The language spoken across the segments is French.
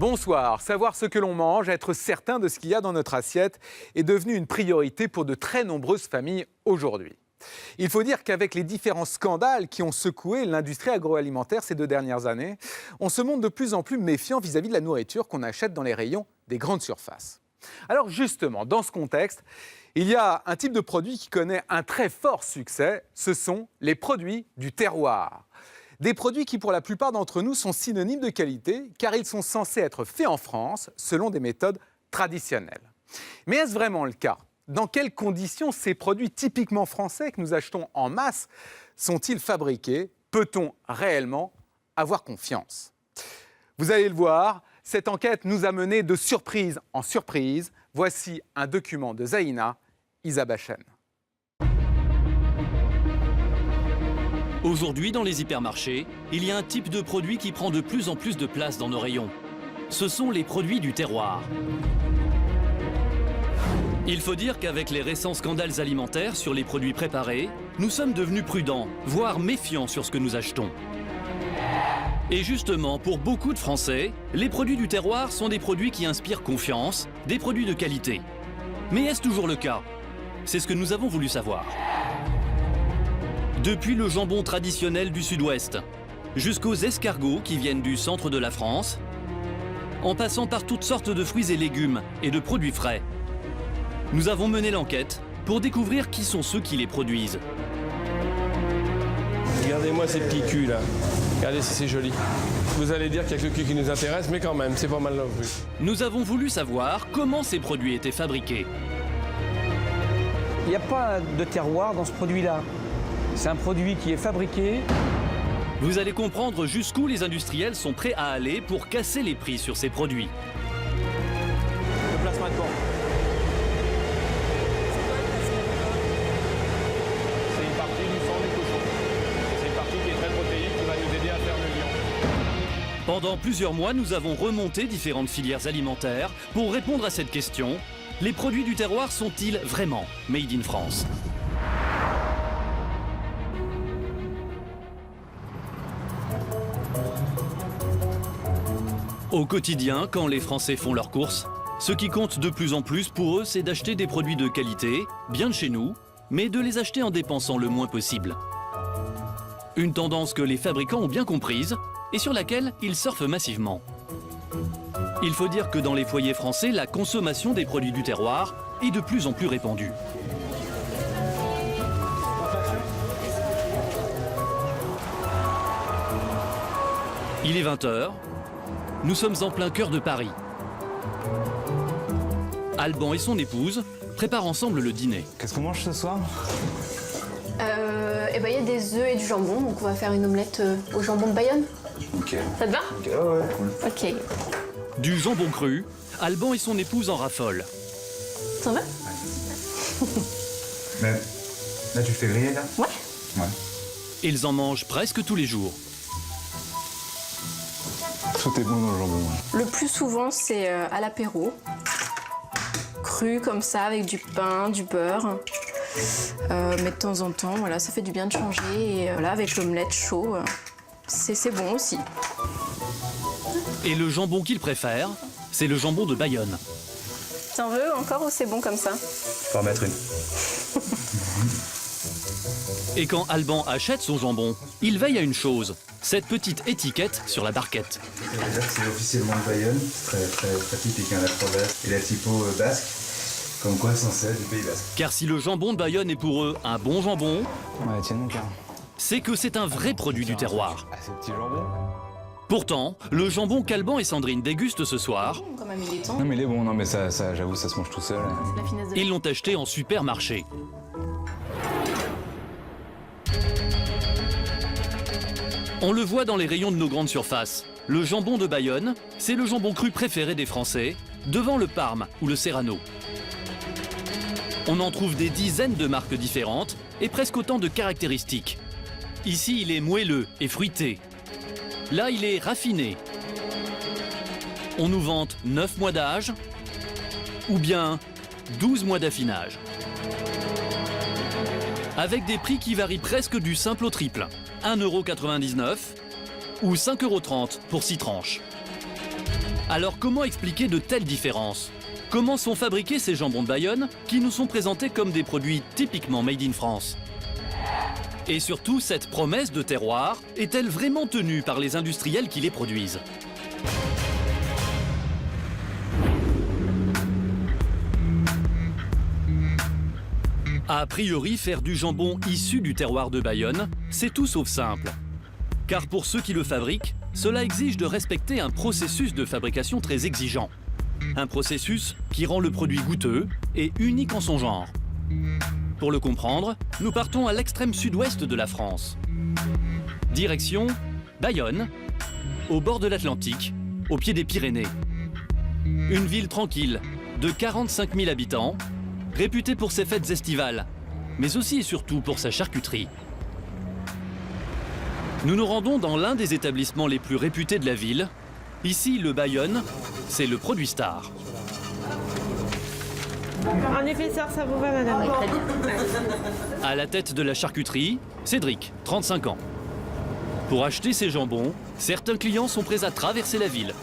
Bonsoir. Savoir ce que l'on mange, être certain de ce qu'il y a dans notre assiette est devenu une priorité pour de très nombreuses familles aujourd'hui. Il faut dire qu'avec les différents scandales qui ont secoué l'industrie agroalimentaire ces 2 dernières années, on se montre de plus en plus méfiant vis-à-vis de la nourriture qu'on achète dans les rayons des grandes surfaces. Alors justement, dans ce contexte, il y a un type de produit qui connaît un très fort succès, ce sont les produits du terroir. Des produits qui, pour la plupart d'entre nous, sont synonymes de qualité, car ils sont censés être faits en France selon des méthodes traditionnelles. Mais est-ce vraiment le cas ? Dans quelles conditions ces produits typiquement français que nous achetons en masse sont-ils fabriqués ? Peut-on réellement avoir confiance ? Vous allez le voir, cette enquête nous a mené de surprise en surprise. Voici un document de Zaïna Isabachen. Aujourd'hui, dans les hypermarchés, il y a un type de produit qui prend de plus en plus de place dans nos rayons. Ce sont les produits du terroir. Il faut dire qu'avec les récents scandales alimentaires sur les produits préparés, nous sommes devenus prudents, voire méfiants sur ce que nous achetons. Et justement, pour beaucoup de Français, les produits du terroir sont des produits qui inspirent confiance, des produits de qualité. Mais est-ce toujours le cas ? C'est ce que nous avons voulu savoir. Depuis le jambon traditionnel du sud-ouest, jusqu'aux escargots qui viennent du centre de la France, en passant par toutes sortes de fruits et légumes et de produits frais, nous avons mené l'enquête pour découvrir qui sont ceux qui les produisent. Regardez-moi ces petits culs là. Regardez si c'est joli. Vous allez dire qu'il n'y a que le cul qui nous intéresse, mais quand même, c'est pas mal non plus. Nous avons voulu savoir comment ces produits étaient fabriqués. Il n'y a pas de terroir dans ce produit-là. C'est un produit qui est fabriqué. Vous allez comprendre jusqu'où les industriels sont prêts à aller pour casser les prix sur ces produits. Le placement de banque. C'est une partie du sang du cochon. C'est une partie qui est très protéique qui va nous aider à faire le lion. Pendant plusieurs mois, nous avons remonté différentes filières alimentaires pour répondre à cette question. Les produits du terroir sont-ils vraiment made in France ? Au quotidien, quand les Français font leurs courses, ce qui compte de plus en plus pour eux, c'est d'acheter des produits de qualité, bien de chez nous, mais de les acheter en dépensant le moins possible. Une tendance que les fabricants ont bien comprise et sur laquelle ils surfent massivement. Il faut dire que dans les foyers français, la consommation des produits du terroir est de plus en plus répandue. Il est 20h. Nous sommes en plein cœur de Paris. Alban et son épouse préparent ensemble le dîner. Qu'est-ce qu'on mange ce soir? Il y a des œufs et du jambon, donc on va faire une omelette au jambon de Bayonne. Ok. Ça te va? Ok, ouais, cool. Ok. Du jambon cru, Alban et son épouse en raffolent. Ça va? Mais là, tu le fais griller, là? Ouais. Ouais. Ils en mangent presque tous les jours. Tout est bon dans le jambon. Le plus souvent, c'est à l'apéro. Cru comme ça, avec du pain, du beurre. Mais de temps en temps, voilà, ça fait du bien de changer. Et voilà, avec l'omelette chaud, c'est bon aussi. Et le jambon qu'ils préfèrent, c'est le jambon de Bayonne. T'en veux encore ou c'est bon comme ça? Faut en mettre une. Et quand Alban achète son jambon, il veille à une chose, cette petite étiquette sur la barquette. C'est officiellement de Bayonne, très typique, hein, la province. Et la typo basque, comme quoi censé être du Pays basque. Car si le jambon de Bayonne est pour eux un bon jambon, Ouais, tiens donc, hein. c'est que c'est un vrai produit du terroir. Ah, ce petit jambon. Pourtant, le jambon qu'Alban et Sandrine dégustent ce soir, Quand même, il est temps. Non, mais il est bon, non, mais ça j'avoue, ça se mange tout seul. C'est la finesse de ils l'ont acheté en supermarché. On le voit dans les rayons de nos grandes surfaces. Le jambon de Bayonne, c'est le jambon cru préféré des Français, devant le Parme ou le Serrano. On en trouve des dizaines de marques différentes et presque autant de caractéristiques. Ici, il est moelleux et fruité. Là, il est raffiné. On nous vante 9 mois d'âge ou bien 12 mois d'affinage. Avec des prix qui varient presque du simple au triple. 1,99 € ou 5,30 € pour 6 tranches. Alors comment expliquer de telles différences? Comment sont fabriqués ces jambons de Bayonne qui nous sont présentés comme des produits typiquement made in France? Et surtout, cette promesse de terroir est-elle vraiment tenue par les industriels qui les produisent? A priori, faire du jambon issu du terroir de Bayonne, c'est tout sauf simple. Car pour ceux qui le fabriquent, cela exige de respecter un processus de fabrication très exigeant. Un processus qui rend le produit goûteux et unique en son genre. Pour le comprendre, nous partons à l'extrême sud-ouest de la France. Direction Bayonne, au bord de l'Atlantique, au pied des Pyrénées. Une ville tranquille, de 45 000 habitants, réputée pour ses fêtes estivales, mais aussi et surtout pour sa charcuterie. Nous nous rendons dans l'un des établissements les plus réputés de la ville. Ici, le Bayonne, c'est le produit star. En épaisseur, ça vous va, madame? Oui, très bien. À la tête de la charcuterie, Cédric, 35 ans. Pour acheter ces jambons, certains clients sont prêts à traverser la ville.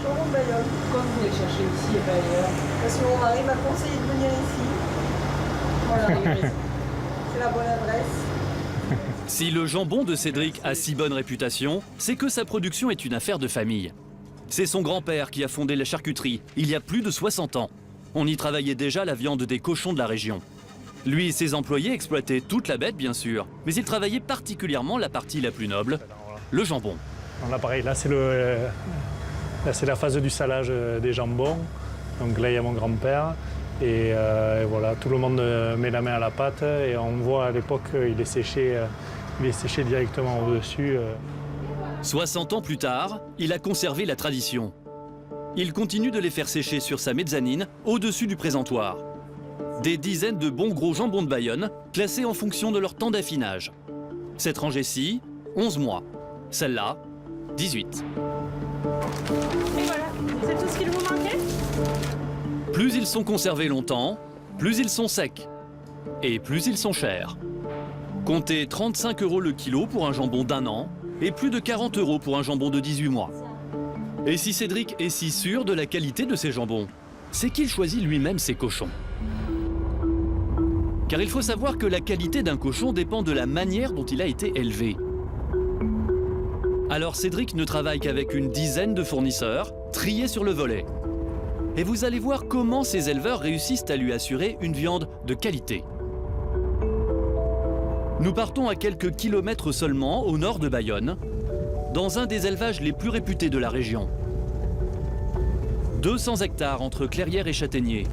Jambon de Bayonne. Pourquoi vous voulez chercher ici et pas ailleurs? Parce que mon mari m'a conseillé de venir ici. Voilà, c'est la bonne adresse. Si le jambon de Cédric a si bonne réputation, c'est que sa production est une affaire de famille. C'est son grand-père qui a fondé la charcuterie, il y a plus de 60 ans. On y travaillait déjà la viande des cochons de la région. Lui et ses employés exploitaient toute la bête, bien sûr, mais ils travaillaient particulièrement la partie la plus noble, le jambon. Là, pareil, là, c'est la phase du salage des jambons. Donc là, il y a mon grand-père. Et voilà, tout le monde met la main à la pâte. Et on voit à l'époque, il est séché directement au-dessus. 60 ans plus tard, il a conservé la tradition. Il continue de les faire sécher sur sa mezzanine, au-dessus du présentoir. Des dizaines de bons gros jambons de Bayonne, classés en fonction de leur temps d'affinage. Cette rangée-ci, 11 mois. Celle-là, 18. Et voilà, c'est tout ce qu'il vous manquait? Plus ils sont conservés longtemps, plus ils sont secs. Et plus ils sont chers. Comptez 35 € le kilo pour un jambon d'1 an et plus de 40 € pour un jambon de 18 mois. Et si Cédric est si sûr de la qualité de ses jambons, c'est qu'il choisit lui-même ses cochons. Car il faut savoir que la qualité d'un cochon dépend de la manière dont il a été élevé. Alors Cédric ne travaille qu'avec une dizaine de fournisseurs, triés sur le volet. Et vous allez voir comment ces éleveurs réussissent à lui assurer une viande de qualité. Nous partons à quelques kilomètres seulement au nord de Bayonne, dans un des élevages les plus réputés de la région. 200 hectares entre clairières et châtaigniers.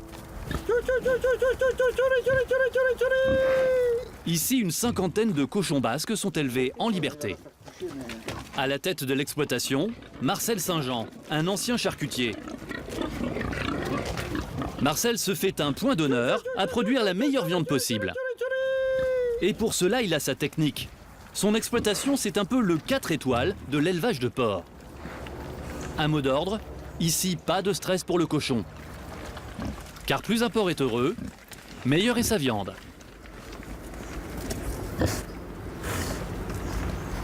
Ici, une cinquantaine de cochons basques sont élevés en liberté. À la tête de l'exploitation, Marcel Saint-Jean, un ancien charcutier. Marcel se fait un point d'honneur à produire la meilleure viande possible. Et pour cela, il a sa technique. Son exploitation, c'est un peu le 4 étoiles de l'élevage de porc. Un mot d'ordre, ici pas de stress pour le cochon. Car plus un porc est heureux, meilleure est sa viande.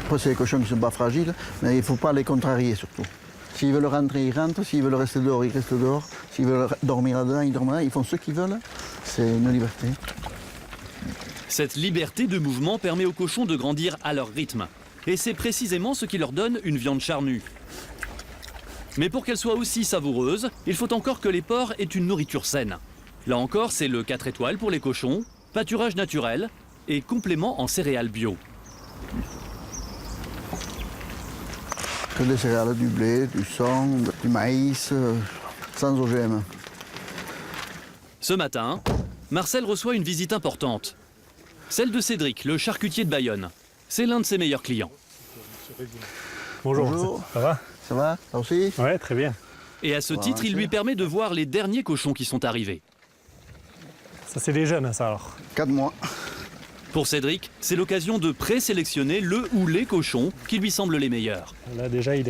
Après, c'est les cochons qui ne sont pas fragiles, mais il ne faut pas les contrarier surtout. S'ils veulent rentrer, ils rentrent. S'ils veulent rester dehors, ils restent dehors. S'ils veulent dormir là-dedans, ils dorment là. Ils font ce qu'ils veulent. C'est une liberté. Cette liberté de mouvement permet aux cochons de grandir à leur rythme. Et c'est précisément ce qui leur donne une viande charnue. Mais pour qu'elle soit aussi savoureuse, il faut encore que les porcs aient une nourriture saine. Là encore, c'est le 4 étoiles pour les cochons, pâturage naturel et complément en céréales bio. Que des céréales, du blé, du son, du maïs, sans OGM. Ce matin, Marcel reçoit une visite importante. Celle de Cédric, le charcutier de Bayonne. C'est l'un de ses meilleurs clients. Bonjour. Bonjour. Ça va? Ça va? Ça aussi? Ouais, très bien. Et à ce titre, il lui permet de voir les derniers cochons qui sont arrivés. Ça, c'est des jeunes, ça, alors. 4 mois. Pour Cédric, c'est l'occasion de présélectionner le ou les cochons qui lui semblent les meilleurs. Là, déjà, il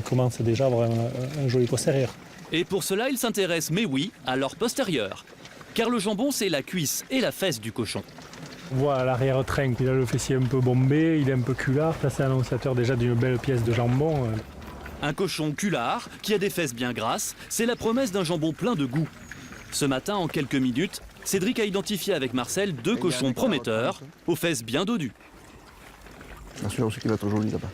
commence déjà à avoir un joli postérieur. Et pour cela, il s'intéresse, mais oui, à leur postérieur. Car le jambon, c'est la cuisse et la fesse du cochon. On voit à l'arrière-train qu'il a le fessier un peu bombé, il est un peu culard. Ça, c'est annonciateur déjà d'une belle pièce de jambon. Un cochon culard qui a des fesses bien grasses, c'est la promesse d'un jambon plein de goût. Ce matin, en quelques minutes, Cédric a identifié avec Marcel 2 cochons prometteurs, aux fesses bien dodues. Celui-là aussi qui va être joli là-bas.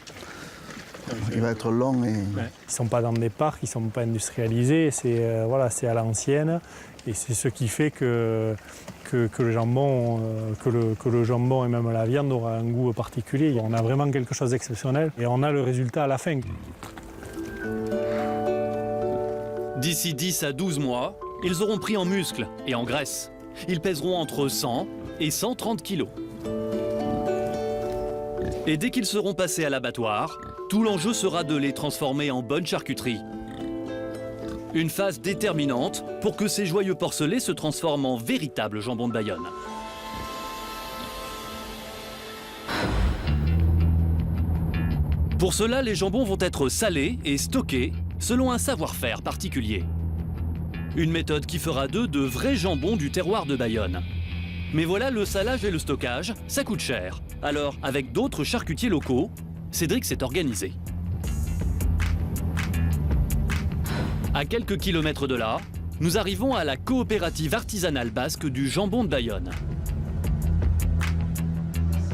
Il va être long et... Ils ne sont pas dans des parcs, ils ne sont pas industrialisés, c'est voilà, à l'ancienne. Et c'est ce qui fait que le jambon, que le jambon et même la viande aura un goût particulier. On a vraiment quelque chose d'exceptionnel et on a le résultat à la fin. D'ici 10 à 12 mois, ils auront pris en muscles et en graisse. Ils pèseront entre 100 et 130 kilos. Et dès qu'ils seront passés à l'abattoir, tout l'enjeu sera de les transformer en bonne charcuterie. Une phase déterminante pour que ces joyeux porcelets se transforment en véritable jambon de Bayonne. Pour cela, les jambons vont être salés et stockés selon un savoir-faire particulier. Une méthode qui fera d'eux de vrais jambons du terroir de Bayonne. Mais voilà, le salage et le stockage, ça coûte cher. Alors, avec d'autres charcutiers locaux, Cédric s'est organisé. À quelques kilomètres de là, nous arrivons à la coopérative artisanale basque du jambon de Bayonne.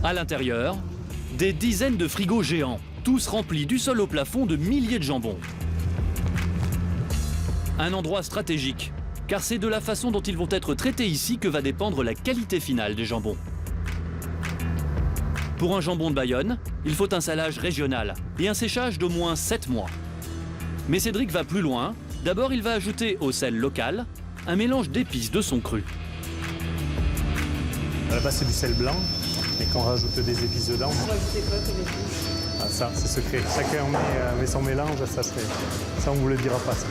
À l'intérieur, des dizaines de frigos géants, tous remplis du sol au plafond de milliers de jambons. Un endroit stratégique, car c'est de la façon dont ils vont être traités ici que va dépendre la qualité finale des jambons. Pour un jambon de Bayonne, il faut un salage régional et un séchage d'au moins 7 mois. Mais Cédric va plus loin. D'abord, il va ajouter au sel local un mélange d'épices de son cru. À la base, c'est du sel blanc, et quand on rajoute des épices dedans... On va ajouter quoi comme épices? Ah, ça, c'est secret. Chacun met son mélange, ça on ne vous le dira pas. Ça.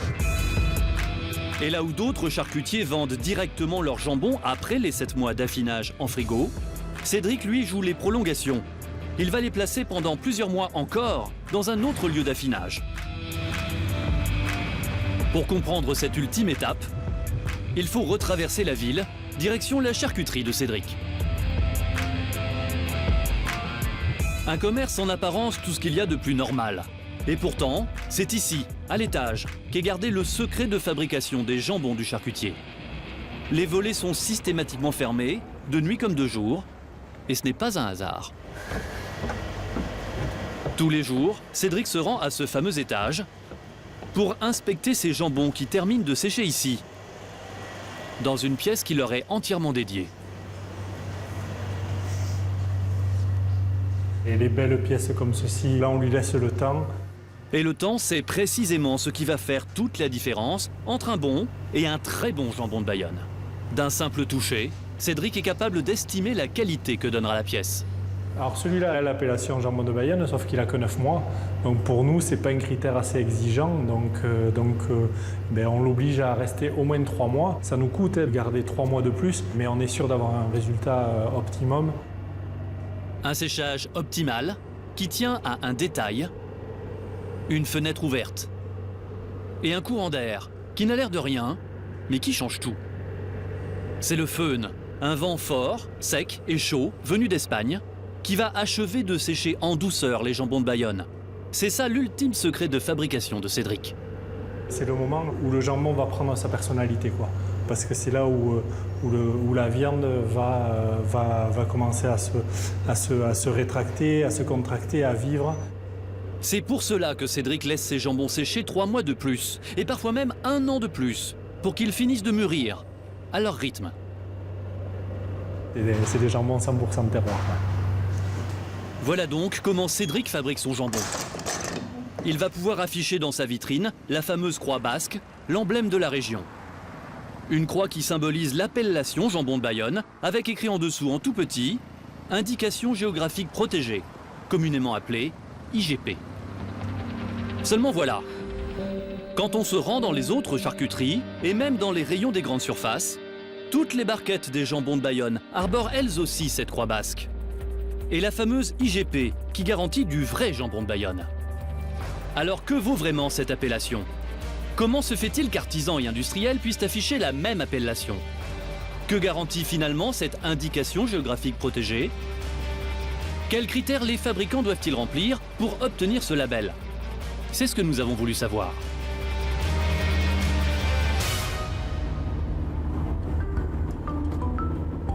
Et là où d'autres charcutiers vendent directement leur jambon après les 7 mois d'affinage en frigo, Cédric, lui, joue les prolongations. Il va les placer pendant plusieurs mois encore dans un autre lieu d'affinage. Pour comprendre cette ultime étape, il faut retraverser la ville, direction la charcuterie de Cédric. Un commerce en apparence tout ce qu'il y a de plus normal. Et pourtant, c'est ici, à l'étage, qu'est gardé le secret de fabrication des jambons du charcutier. Les volets sont systématiquement fermés, de nuit comme de jour, et ce n'est pas un hasard. Tous les jours, Cédric se rend à ce fameux étage pour inspecter ces jambons qui terminent de sécher ici, dans une pièce qui leur est entièrement dédiée. Et les belles pièces comme ceci, là on lui laisse le temps. Et le temps, c'est précisément ce qui va faire toute la différence entre un bon et un très bon jambon de Bayonne. D'un simple toucher, Cédric est capable d'estimer la qualité que donnera la pièce. Alors celui-là a l'appellation jambon de Bayonne, sauf qu'il a que 9 mois. Donc pour nous, c'est pas un critère assez exigeant. Donc on l'oblige à rester au moins 3 mois. Ça nous coûte de garder 3 mois de plus, mais on est sûr d'avoir un résultat optimum. Un séchage optimal qui tient à un détail, une fenêtre ouverte et un courant d'air qui n'a l'air de rien, mais qui change tout. C'est le föhn, un vent fort, sec et chaud venu d'Espagne, qui va achever de sécher en douceur les jambons de Bayonne. C'est ça l'ultime secret de fabrication de Cédric. C'est le moment où le jambon va prendre sa personnalité, quoi. Parce que c'est là où la viande va commencer à se rétracter, à se contracter, à vivre. C'est pour cela que Cédric laisse ses jambons sécher 3 mois de plus, et parfois même 1 an de plus, pour qu'ils finissent de mûrir, à leur rythme. C'est des jambons 100% terroir. Voilà donc comment Cédric fabrique son jambon. Il va pouvoir afficher dans sa vitrine la fameuse croix basque, l'emblème de la région. Une croix qui symbolise l'appellation jambon de Bayonne, avec écrit en dessous en tout petit, indication géographique protégée, communément appelée IGP. Seulement voilà, quand on se rend dans les autres charcuteries, et même dans les rayons des grandes surfaces, toutes les barquettes des jambons de Bayonne arborent elles aussi cette croix basque. Et la fameuse IGP, qui garantit du vrai jambon de Bayonne. Alors que vaut vraiment cette appellation? Comment se fait-il qu'artisans et industriels puissent afficher la même appellation? Que garantit finalement cette indication géographique protégée? Quels critères les fabricants doivent-ils remplir pour obtenir ce label? C'est ce que nous avons voulu savoir.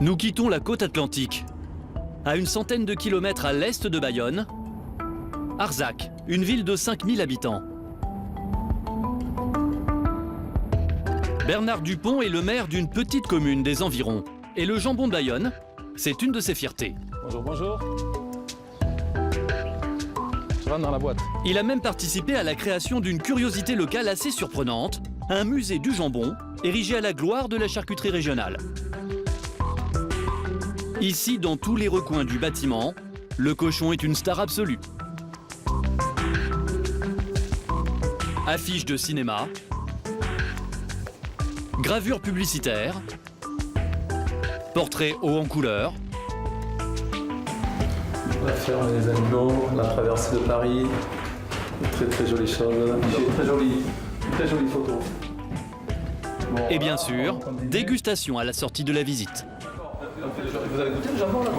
Nous quittons la côte atlantique. À une centaine de kilomètres à l'est de Bayonne, Arzac, une ville de 5000 habitants. Bernard Dupont est le maire d'une petite commune des environs. Et le jambon de Bayonne, c'est une de ses fiertés. Bonjour, bonjour. Je rentre dans la boîte. Il a même participé à la création d'une curiosité locale assez surprenante, un musée du jambon, érigé à la gloire de la charcuterie régionale. Ici, dans tous les recoins du bâtiment, le cochon est une star absolue. Affiches de cinéma, gravures publicitaires, portraits hauts en couleur. La ferme des animaux, la traversée de Paris, très jolies choses, très jolies photos. Bon, et bien sûr, dégustation à la sortie de la visite. Vous avez goûté le jambon là?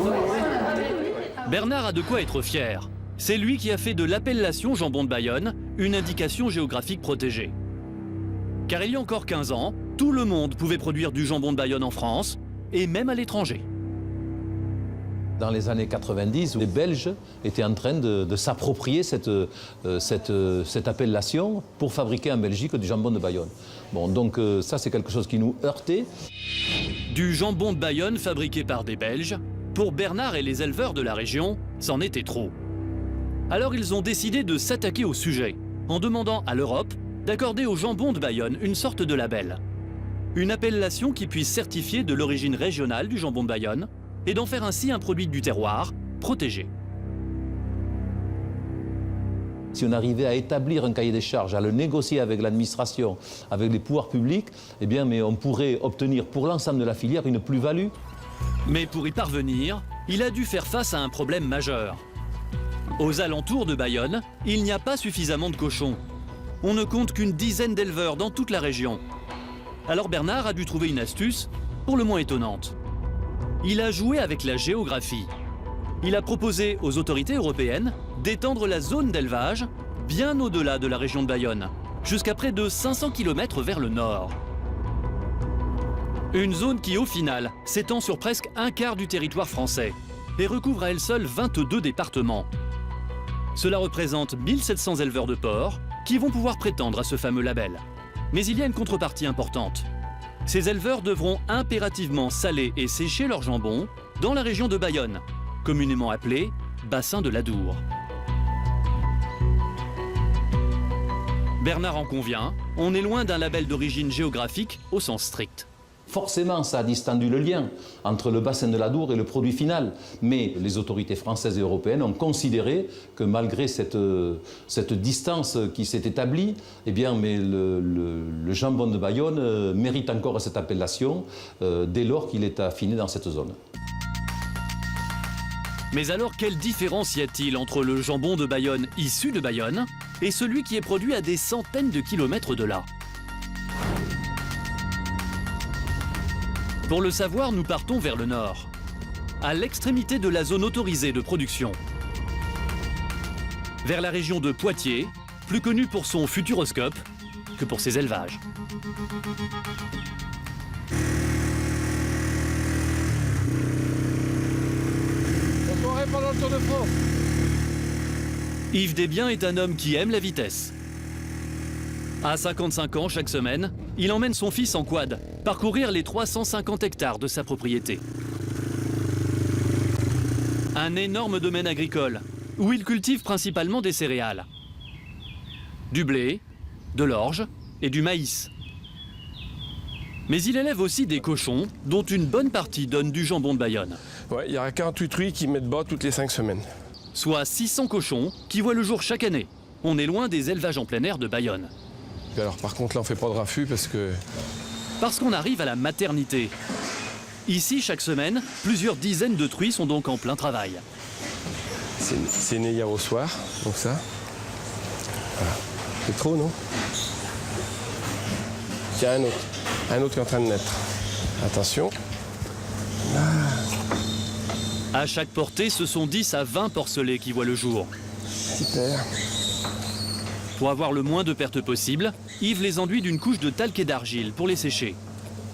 Bernard a de quoi être fier. C'est lui qui a fait de l'appellation jambon de Bayonne une indication géographique protégée. Car il y a encore 15 ans, tout le monde pouvait produire du jambon de Bayonne en France, et même à l'étranger. Dans les années 90, les Belges étaient en train de s'approprier cette appellation pour fabriquer en Belgique du jambon de Bayonne. Bon, donc ça, c'est quelque chose qui nous heurtait. Du jambon de Bayonne fabriqué par des Belges, pour Bernard et les éleveurs de la région, c'en était trop. Alors ils ont décidé de s'attaquer au sujet, en demandant à l'Europe d'accorder au jambon de Bayonne une sorte de label. Une appellation qui puisse certifier de l'origine régionale du jambon de Bayonne, et d'en faire ainsi un produit du terroir protégé. Si on arrivait à établir un cahier des charges, à le négocier avec l'administration, avec les pouvoirs publics, eh bien, mais on pourrait obtenir pour l'ensemble de la filière une plus-value. Mais pour y parvenir, il a dû faire face à un problème majeur. Aux alentours de Bayonne, il n'y a pas suffisamment de cochons. On ne compte qu'une dizaine d'éleveurs dans toute la région. Alors Bernard a dû trouver une astuce, pour le moins étonnante. Il a joué avec la géographie. Il a proposé aux autorités européennes d'étendre la zone d'élevage bien au-delà de la région de Bayonne, jusqu'à près de 500 km vers le nord. Une zone qui, au final, s'étend sur presque un quart du territoire français et recouvre à elle seule 22 départements. Cela représente 1700 éleveurs de porcs qui vont pouvoir prétendre à ce fameux label. Mais il y a une contrepartie importante. Ces éleveurs devront impérativement saler et sécher leur jambon dans la région de Bayonne, communément appelée bassin de l'Adour. Bernard en convient, on est loin d'un label d'origine géographique au sens strict. Forcément, ça a distendu le lien entre le bassin de l'Adour et le produit final. Mais les autorités françaises et européennes ont considéré que malgré cette distance qui s'est établie, eh bien, mais le jambon de Bayonne mérite encore cette appellation dès lors qu'il est affiné dans cette zone. Mais alors, quelle différence y a-t-il entre le jambon de Bayonne issu de Bayonne et celui qui est produit à des centaines de kilomètres de là ? Pour le savoir, nous partons vers le nord, à l'extrémité de la zone autorisée de production. Vers la région de Poitiers, plus connue pour son futuroscope que pour ses élevages. On pendant le Tour de France. Yves Desbiens est un homme qui aime la vitesse. À 55 ans, chaque semaine, il emmène son fils en quad parcourir les 350 hectares de sa propriété. Un énorme domaine agricole où il cultive principalement des céréales. Du blé, de l'orge et du maïs. Mais il élève aussi des cochons, dont une bonne partie donne du jambon de Bayonne. Ouais, il y a 48 truies qui mettent bas toutes les 5 semaines. Soit 600 cochons qui voient le jour chaque année. On est loin des élevages en plein air de Bayonne. Et alors par contre là on fait pas de raffut parce qu'on arrive à la maternité. Ici, chaque semaine, plusieurs dizaines de truies sont donc en plein travail. C'est né hier au soir, donc ça. Voilà. C'est trop, non? Tiens, un autre qui est en train de naître. Attention. À chaque portée, ce sont 10 à 20 porcelets qui voient le jour. Super. Pour avoir le moins de pertes possible, Yves les enduit d'une couche de talc et d'argile pour les sécher.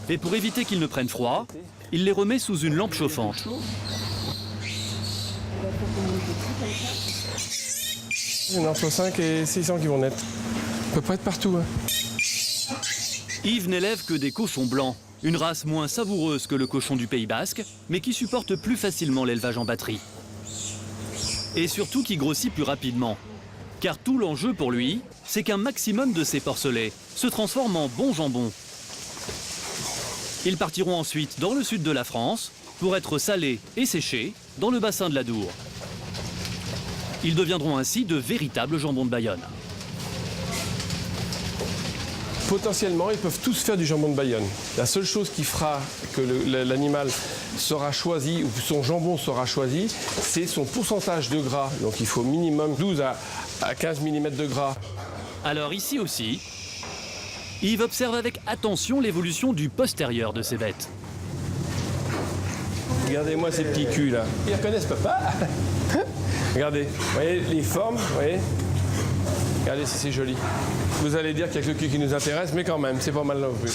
Et pour éviter qu'ils ne prennent froid, il les remet sous une lampe chauffante. Il y en a entre 5 et 600 qui vont naître. Ça peut pas être partout. Hein. Yves n'élève que des cochons blancs, une race moins savoureuse que le cochon du Pays Basque, mais qui supporte plus facilement l'élevage en batterie. Et surtout qui grossit plus rapidement. Car tout l'enjeu pour lui, c'est qu'un maximum de ces porcelets se transforme en bon jambon. Ils partiront ensuite dans le sud de la France pour être salés et séchés dans le bassin de l'Adour. Ils deviendront ainsi de véritables jambons de Bayonne. Potentiellement, ils peuvent tous faire du jambon de Bayonne. La seule chose qui fera que l'animal sera choisi, ou son jambon sera choisi, c'est son pourcentage de gras. Donc il faut minimum 12 à 15 mm de gras. Alors ici aussi, Yves observe avec attention l'évolution du postérieur de ces bêtes. Regardez-moi ces petits culs là. Ils reconnaissent papa. Regardez, vous voyez les formes, vous voyez. Regardez si c'est joli. Vous allez dire qu'il y a que le cul qui nous intéresse, mais quand même, c'est pas mal non plus.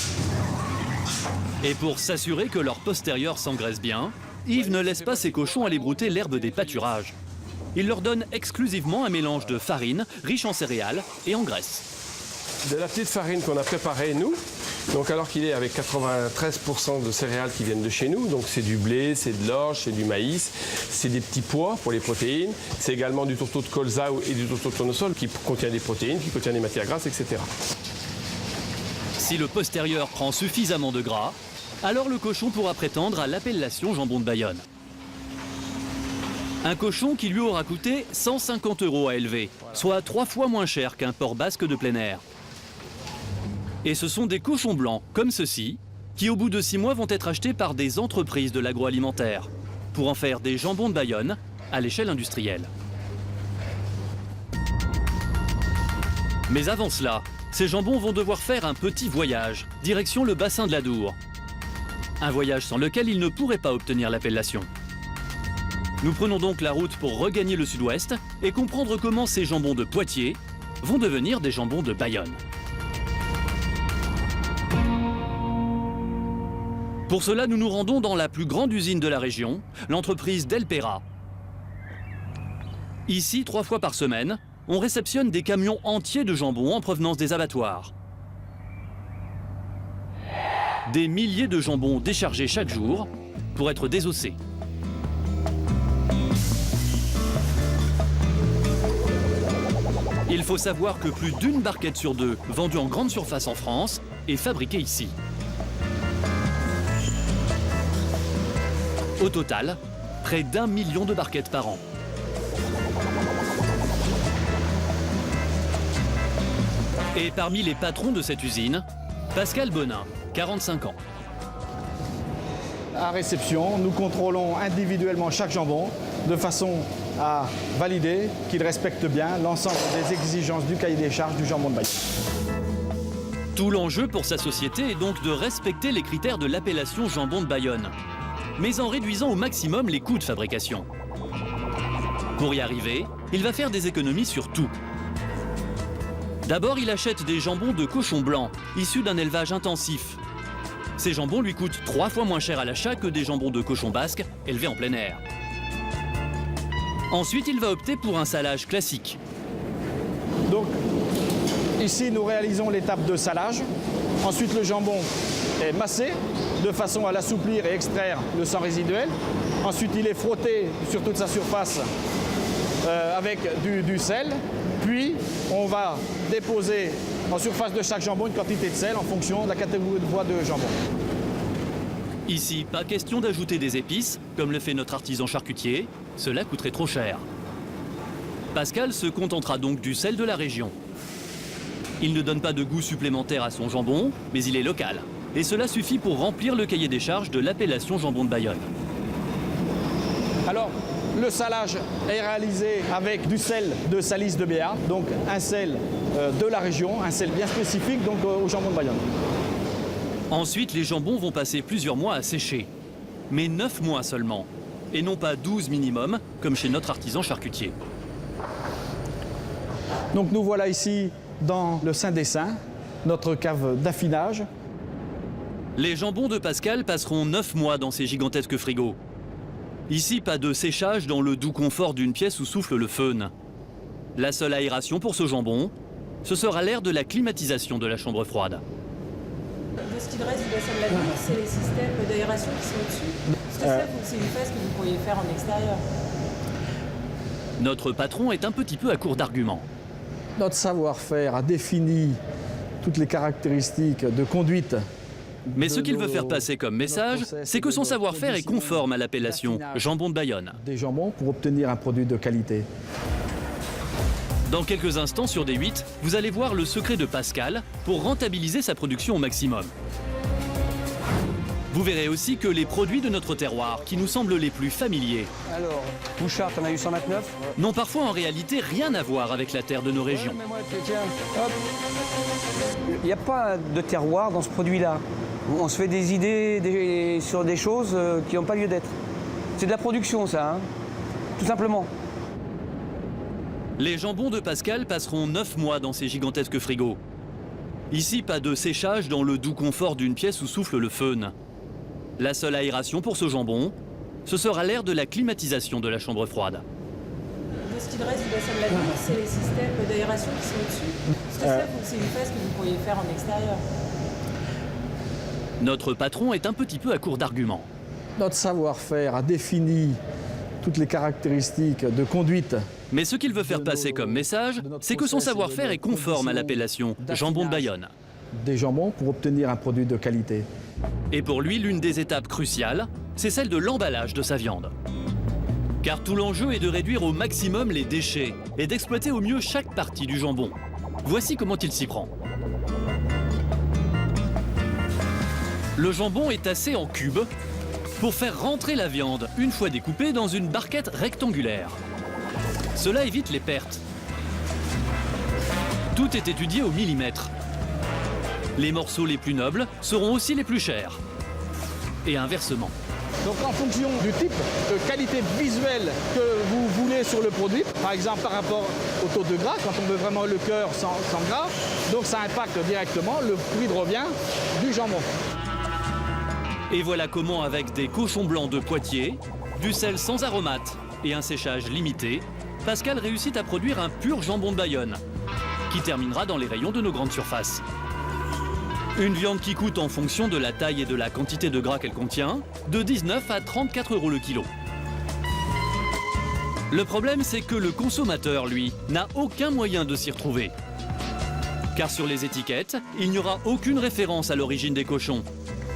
Et pour s'assurer que leur postérieur s'engraisse bien, Yves ne laisse pas ses cochons aller brouter l'herbe des pâturages. Il leur donne exclusivement un mélange de farine, riche en céréales et en graisse. De la petite farine qu'on a préparée, nous. Donc alors qu'il est avec 93% de céréales qui viennent de chez nous. Donc c'est du blé, c'est de l'orge, c'est du maïs, c'est des petits pois pour les protéines. C'est également du tourteau de colza et du tourteau de tournesol qui contient des protéines, qui contient des matières grasses, etc. Si le postérieur prend suffisamment de gras, alors le cochon pourra prétendre à l'appellation jambon de Bayonne. Un cochon qui lui aura coûté 150 € à élever, soit 3 fois moins cher qu'un porc basque de plein air. Et ce sont des cochons blancs, comme ceux-ci, qui au bout de 6 mois vont être achetés par des entreprises de l'agroalimentaire, pour en faire des jambons de Bayonne à l'échelle industrielle. Mais avant cela, ces jambons vont devoir faire un petit voyage, direction le bassin de l'Adour. Un voyage sans lequel ils ne pourraient pas obtenir l'appellation. Nous prenons donc la route pour regagner le sud-ouest et comprendre comment ces jambons de Poitiers vont devenir des jambons de Bayonne. Pour cela, nous nous rendons dans la plus grande usine de la région, l'entreprise Delpera. Ici, 3 fois par semaine, on réceptionne des camions entiers de jambon en provenance des abattoirs. Des milliers de jambons déchargés chaque jour pour être désossés. Il faut savoir que plus d'une barquette sur 2 vendue en grande surface en France est fabriquée ici. Au total, près d'1 million de barquettes par an. Et parmi les patrons de cette usine, Pascal Bonin, 45 ans. À réception, nous contrôlons individuellement chaque jambon de façon à valider qu'il respecte bien l'ensemble des exigences du cahier des charges du jambon de Bayonne. Tout l'enjeu pour sa société est donc de respecter les critères de l'appellation jambon de Bayonne, mais en réduisant au maximum les coûts de fabrication. Pour y arriver, il va faire des économies sur tout. D'abord, il achète des jambons de cochon blanc, issus d'un élevage intensif. Ces jambons lui coûtent 3 fois moins cher à l'achat que des jambons de cochon basque élevés en plein air. Ensuite, il va opter pour un salage classique. Donc, ici, nous réalisons l'étape de salage. Ensuite, le jambon est massé de façon à l'assouplir et extraire le sang résiduel. Ensuite, il est frotté sur toute sa surface avec du sel. Puis, on va déposer en surface de chaque jambon une quantité de sel en fonction de la catégorie de poids de jambon. Ici, pas question d'ajouter des épices, comme le fait notre artisan charcutier. Cela coûterait trop cher. Pascal se contentera donc du sel de la région. Il ne donne pas de goût supplémentaire à son jambon, mais il est local. Et cela suffit pour remplir le cahier des charges de l'appellation jambon de Bayonne. Alors, le salage est réalisé avec du sel de Salis de Béarn, donc un sel de la région, un sel bien spécifique donc, au jambon de Bayonne. Ensuite, les jambons vont passer plusieurs mois à sécher. Mais 9 mois seulement. Et non pas 12 minimum, comme chez notre artisan charcutier. Donc nous voilà ici dans le Saint des Saints, notre cave d'affinage. Les jambons de Pascal passeront 9 mois dans ces gigantesques frigos. Ici, pas de séchage dans le doux confort d'une pièce où souffle le fœhn. La seule aération pour ce jambon, ce sera l'air de la climatisation de la chambre froide. De ce qu'il reste du bassin de la Dour, c'est les systèmes d'aération qui sont au-dessus. Est-ce que ça, c'est une phase que vous pourriez faire en extérieur? Notre patron est un petit peu à court d'arguments. Notre savoir-faire a défini toutes les caractéristiques de conduite. Mais ce qu'il veut faire passer comme message, c'est que son savoir-faire est conforme à l'appellation jambon de Bayonne. Des jambons pour obtenir un produit de qualité. Dans quelques instants sur D8, vous allez voir le secret de Pascal pour rentabiliser sa production au maximum. Vous verrez aussi que les produits de notre terroir, qui nous semblent les plus familiers, Alors, Bouchard, t'en as eu 129? n'ont parfois en réalité rien à voir avec la terre de nos régions. Il n'y a pas de terroir dans ce produit-là. On se fait des idées sur des choses qui n'ont pas lieu d'être. C'est de la production, ça, hein, tout simplement. Les jambons de Pascal passeront 9 mois dans ces gigantesques frigos. Ici, pas de séchage dans le doux confort d'une pièce où souffle le fœhn. La seule aération pour ce jambon, ce sera l'air de la climatisation de la chambre froide. De ce qu'il reste du bassin de la Dour, c'est les systèmes d'aération qui sont au-dessus. Est-ce que ça, c'est une phase que vous pourriez faire en extérieur? Notre patron est un petit peu à court d'arguments. Notre savoir-faire a défini toutes les caractéristiques de conduite. Mais ce qu'il veut faire passer comme message, c'est que son savoir-faire est conforme à l'appellation jambon de Bayonne. Des jambons pour obtenir un produit de qualité. Et pour lui, l'une des étapes cruciales, c'est celle de l'emballage de sa viande. Car tout l'enjeu est de réduire au maximum les déchets et d'exploiter au mieux chaque partie du jambon. Voici comment il s'y prend. Le jambon est tassé en cubes pour faire rentrer la viande, une fois découpée, dans une barquette rectangulaire. Cela évite les pertes. Tout est étudié au millimètre. Les morceaux les plus nobles seront aussi les plus chers. Et inversement. Donc en fonction du type de qualité visuelle que vous voulez sur le produit, par exemple par rapport au taux de gras, quand on veut vraiment le cœur sans gras, donc ça impacte directement le prix de revient du jambon. Et voilà comment, avec des cochons blancs de Poitiers, du sel sans aromate et un séchage limité, Pascal réussit à produire un pur jambon de Bayonne, qui terminera dans les rayons de nos grandes surfaces. Une viande qui coûte, en fonction de la taille et de la quantité de gras qu'elle contient, de 19 à 34 € le kilo. Le problème, c'est que le consommateur, lui, n'a aucun moyen de s'y retrouver. Car sur les étiquettes, il n'y aura aucune référence à l'origine des cochons,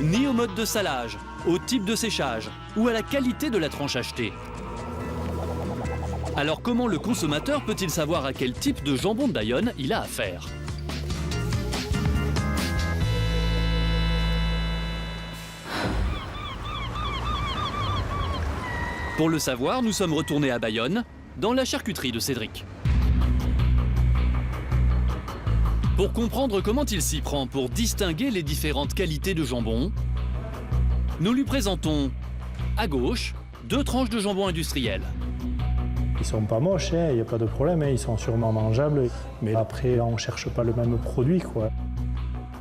ni au mode de salage, au type de séchage ou à la qualité de la tranche achetée. Alors comment le consommateur peut-il savoir à quel type de jambon de Bayonne il a affaire ? Pour le savoir, nous sommes retournés à Bayonne, dans la charcuterie de Cédric. Pour comprendre comment il s'y prend pour distinguer les différentes qualités de jambon, nous lui présentons, à gauche, 2 tranches de jambon industriel. Ils sont pas moches, il n'y a pas de problème, ils sont sûrement mangeables. Mais après, on ne cherche pas le même produit, quoi.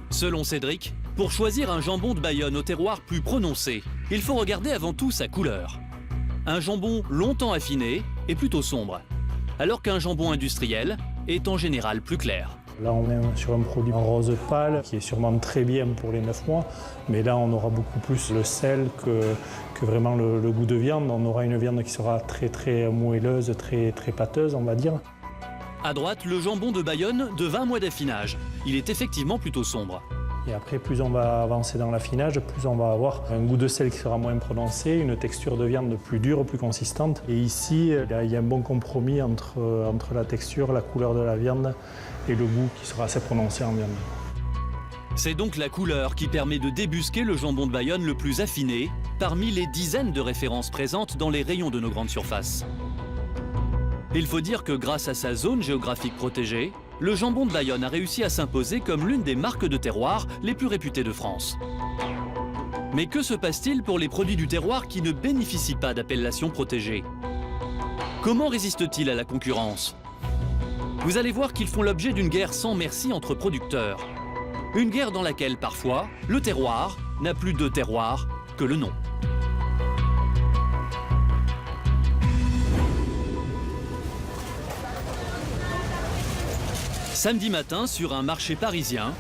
Selon Cédric, pour choisir un jambon de Bayonne au terroir plus prononcé, il faut regarder avant tout sa couleur. Un jambon longtemps affiné est plutôt sombre, alors qu'un jambon industriel est en général plus clair. Là, on est sur un produit en rose pâle qui est sûrement très bien pour les 9 mois. Mais là, on aura beaucoup plus le sel que vraiment le goût de viande. On aura une viande qui sera très moelleuse, très pâteuse, on va dire. À droite, le jambon de Bayonne de 20 mois d'affinage. Il est effectivement plutôt sombre. Et après, plus on va avancer dans l'affinage, plus on va avoir un goût de sel qui sera moins prononcé, une texture de viande plus dure, plus consistante. Et ici, il y a un bon compromis entre la texture, la couleur de la viande et le goût qui sera assez prononcé en viande. C'est donc la couleur qui permet de débusquer le jambon de Bayonne le plus affiné parmi les dizaines de références présentes dans les rayons de nos grandes surfaces. Il faut dire que grâce à sa zone géographique protégée, le jambon de Bayonne a réussi à s'imposer comme l'une des marques de terroir les plus réputées de France. Mais que se passe-t-il pour les produits du terroir qui ne bénéficient pas d'appellation protégée? Comment résistent-ils à la concurrence? vous allez voir qu'ils font l'objet d'une guerre sans merci entre producteurs. Une guerre dans laquelle, parfois, le terroir n'a plus de terroir que le nom. Samedi matin, sur un marché parisien,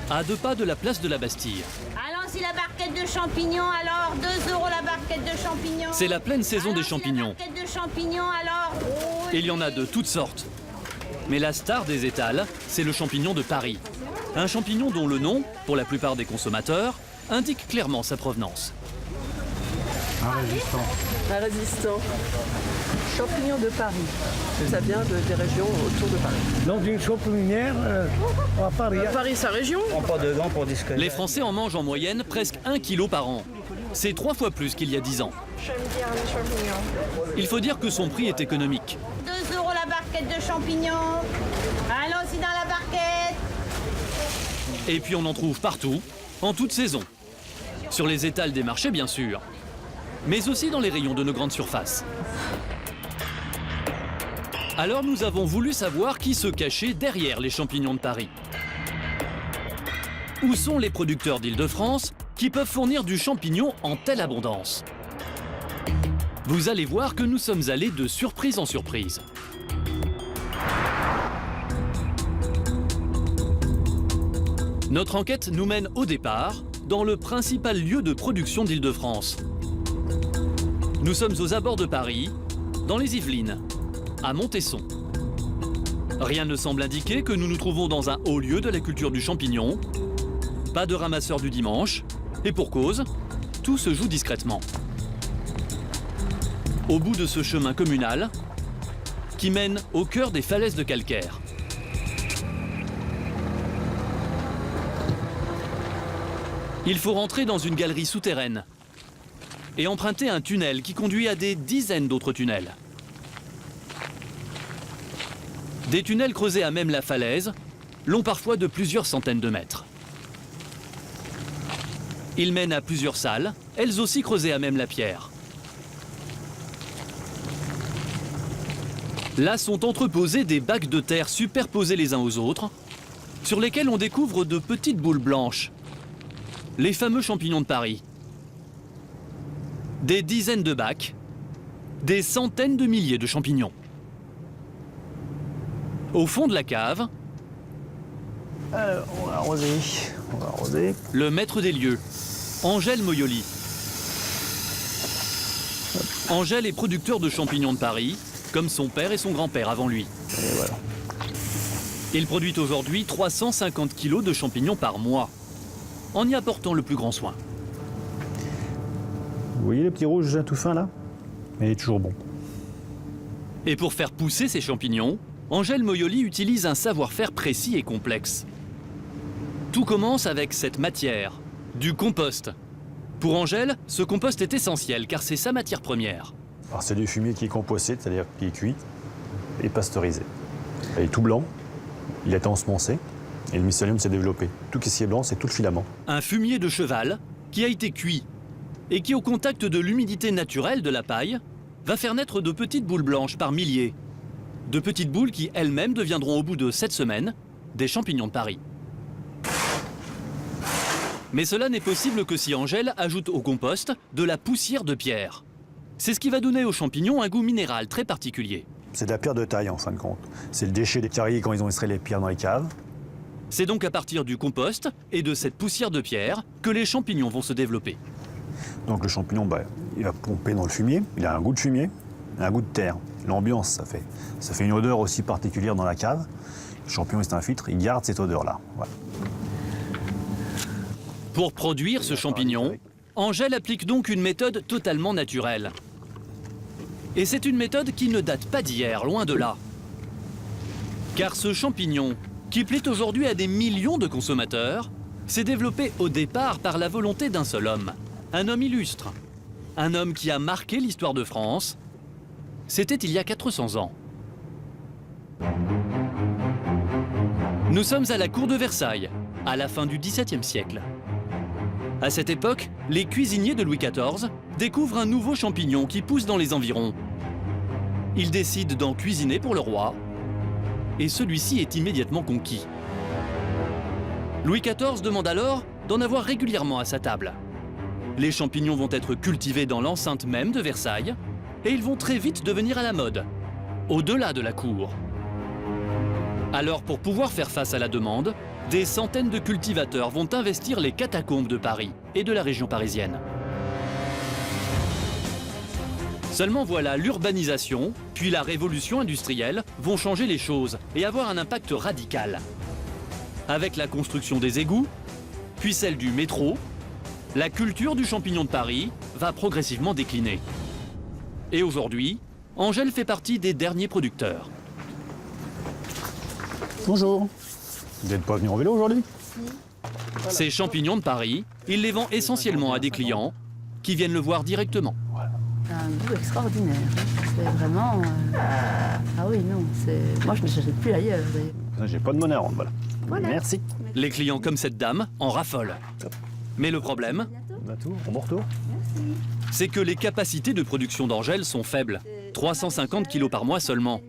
à 2 pas de la place de la Bastille. Alors, si la barquette de champignons, alors 2 € la barquette de champignons. C'est la pleine saison des champignons. Si la barquette de champignons, alors... Oh, Et il y en a de toutes sortes. Mais la star des étals, c'est le champignon de Paris. Un champignon dont le nom, pour la plupart des consommateurs, indique clairement sa provenance. Un résistant. Champignon de Paris. Ça vient des régions autour de Paris. Donc d'une champignière à Paris. Paris, sa région. On prend pas dedans pour discuter. Les Français en mangent en moyenne presque 1 kilo par an. C'est 3 fois plus qu'il y a 10 ans. J'aime bien les champignons. Il faut dire que son prix est économique. 2 € la barquette de champignons. Allons aussi dans la barquette. Et puis on en trouve partout, en toute saison. Sur les étals des marchés, bien sûr. Mais aussi dans les rayons de nos grandes surfaces. Alors nous avons voulu savoir qui se cachait derrière les champignons de Paris. Où sont les producteurs d'Île-de-France qui peuvent fournir du champignon en telle abondance? Vous allez voir que nous sommes allés de surprise en surprise. Notre enquête nous mène au départ dans le principal lieu de production d'Île-de-France. Nous sommes aux abords de Paris, dans les Yvelines, à Montesson. Rien ne semble indiquer que nous nous trouvons dans un haut lieu de la culture du champignon. Pas de ramasseurs du dimanche, et pour cause, tout se joue discrètement. Au bout de ce chemin communal, qui mène au cœur des falaises de calcaire. Il faut rentrer dans une galerie souterraine et emprunter un tunnel qui conduit à des dizaines d'autres tunnels. Des tunnels creusés à même la falaise, longs parfois de plusieurs centaines de mètres. Ils mènent à plusieurs salles, elles aussi creusées à même la pierre. Là sont entreposés des bacs de terre superposés les uns aux autres, sur lesquels on découvre de petites boules blanches, les fameux champignons de Paris. Des dizaines de bacs, des centaines de milliers de champignons. Au fond de la cave, on va arroser. Le maître des lieux, Angèle Moyoli. Angèle est producteur de champignons de Paris, comme son père et son grand-père avant lui. Et voilà. Il produit aujourd'hui 350 kilos de champignons par mois, en y apportant le plus grand soin. Vous voyez le petit rouge tout fin là? Mais il est toujours bon. Et pour faire pousser ces champignons, Angèle Moyoli utilise un savoir-faire précis et complexe. Tout commence avec cette matière, du compost. Pour Angèle, ce compost est essentiel car c'est sa matière première. Alors c'est du fumier qui est composté, c'est-à-dire qui est cuit et pasteurisé. Il est tout blanc, il est ensemencé et le mycélium s'est développé. Tout ce qui est blanc, c'est tout le filament. Un fumier de cheval qui a été cuit et qui, au contact de l'humidité naturelle de la paille, va faire naître de petites boules blanches par milliers. De petites boules qui elles-mêmes deviendront au bout de 7 semaines des champignons de Paris. Mais cela n'est possible que si Angèle ajoute au compost de la poussière de pierre. C'est ce qui va donner aux champignons un goût minéral très particulier. C'est de la pierre de taille en fin de compte. C'est le déchet des carriers quand ils ont extrait les pierres dans les caves. C'est donc à partir du compost et de cette poussière de pierre que les champignons vont se développer. Donc le champignon, il va pomper dans le fumier, il a un goût de fumier, un goût de terre. L'ambiance, ça fait une odeur aussi particulière dans la cave. Le champignon, c'est un filtre, il garde cette odeur-là. Voilà. Pour produire ce champignon, Angèle applique donc une méthode totalement naturelle. Et c'est une méthode qui ne date pas d'hier, loin de là. Car ce champignon, qui plaît aujourd'hui à des millions de consommateurs, s'est développé au départ par la volonté d'un seul homme. Un homme illustre. Un homme qui a marqué l'histoire de France. C'était il y a 400 ans. Nous sommes à la cour de Versailles, à la fin du XVIIe siècle. À cette époque, les cuisiniers de Louis XIV découvrent un nouveau champignon qui pousse dans les environs. Ils décident d'en cuisiner pour le roi et celui-ci est immédiatement conquis. Louis XIV demande alors d'en avoir régulièrement à sa table. Les champignons vont être cultivés dans l'enceinte même de Versailles et ils vont très vite devenir à la mode, au-delà de la cour. Alors pour pouvoir faire face à la demande, des centaines de cultivateurs vont investir les catacombes de Paris et de la région parisienne. Seulement voilà, l'urbanisation, puis la révolution industrielle vont changer les choses et avoir un impact radical. Avec la construction des égouts, puis celle du métro, la culture du champignon de Paris va progressivement décliner. Et aujourd'hui, Angèle fait partie des derniers producteurs. Bonjour. Vous n'êtes pas venu en vélo aujourd'hui? Ces champignons de Paris, il les vend essentiellement à des clients qui viennent le voir directement. C'est un goût extraordinaire. C'est vraiment... Ah oui, non, moi je ne l'achète plus ailleurs. J'ai pas de monnaie à rendre, voilà. Voilà. Merci. Les clients comme cette dame en raffolent. Mais le problème, bon retour. c'est que les capacités de production d'Angèle sont faibles. 350 kilos par mois seulement.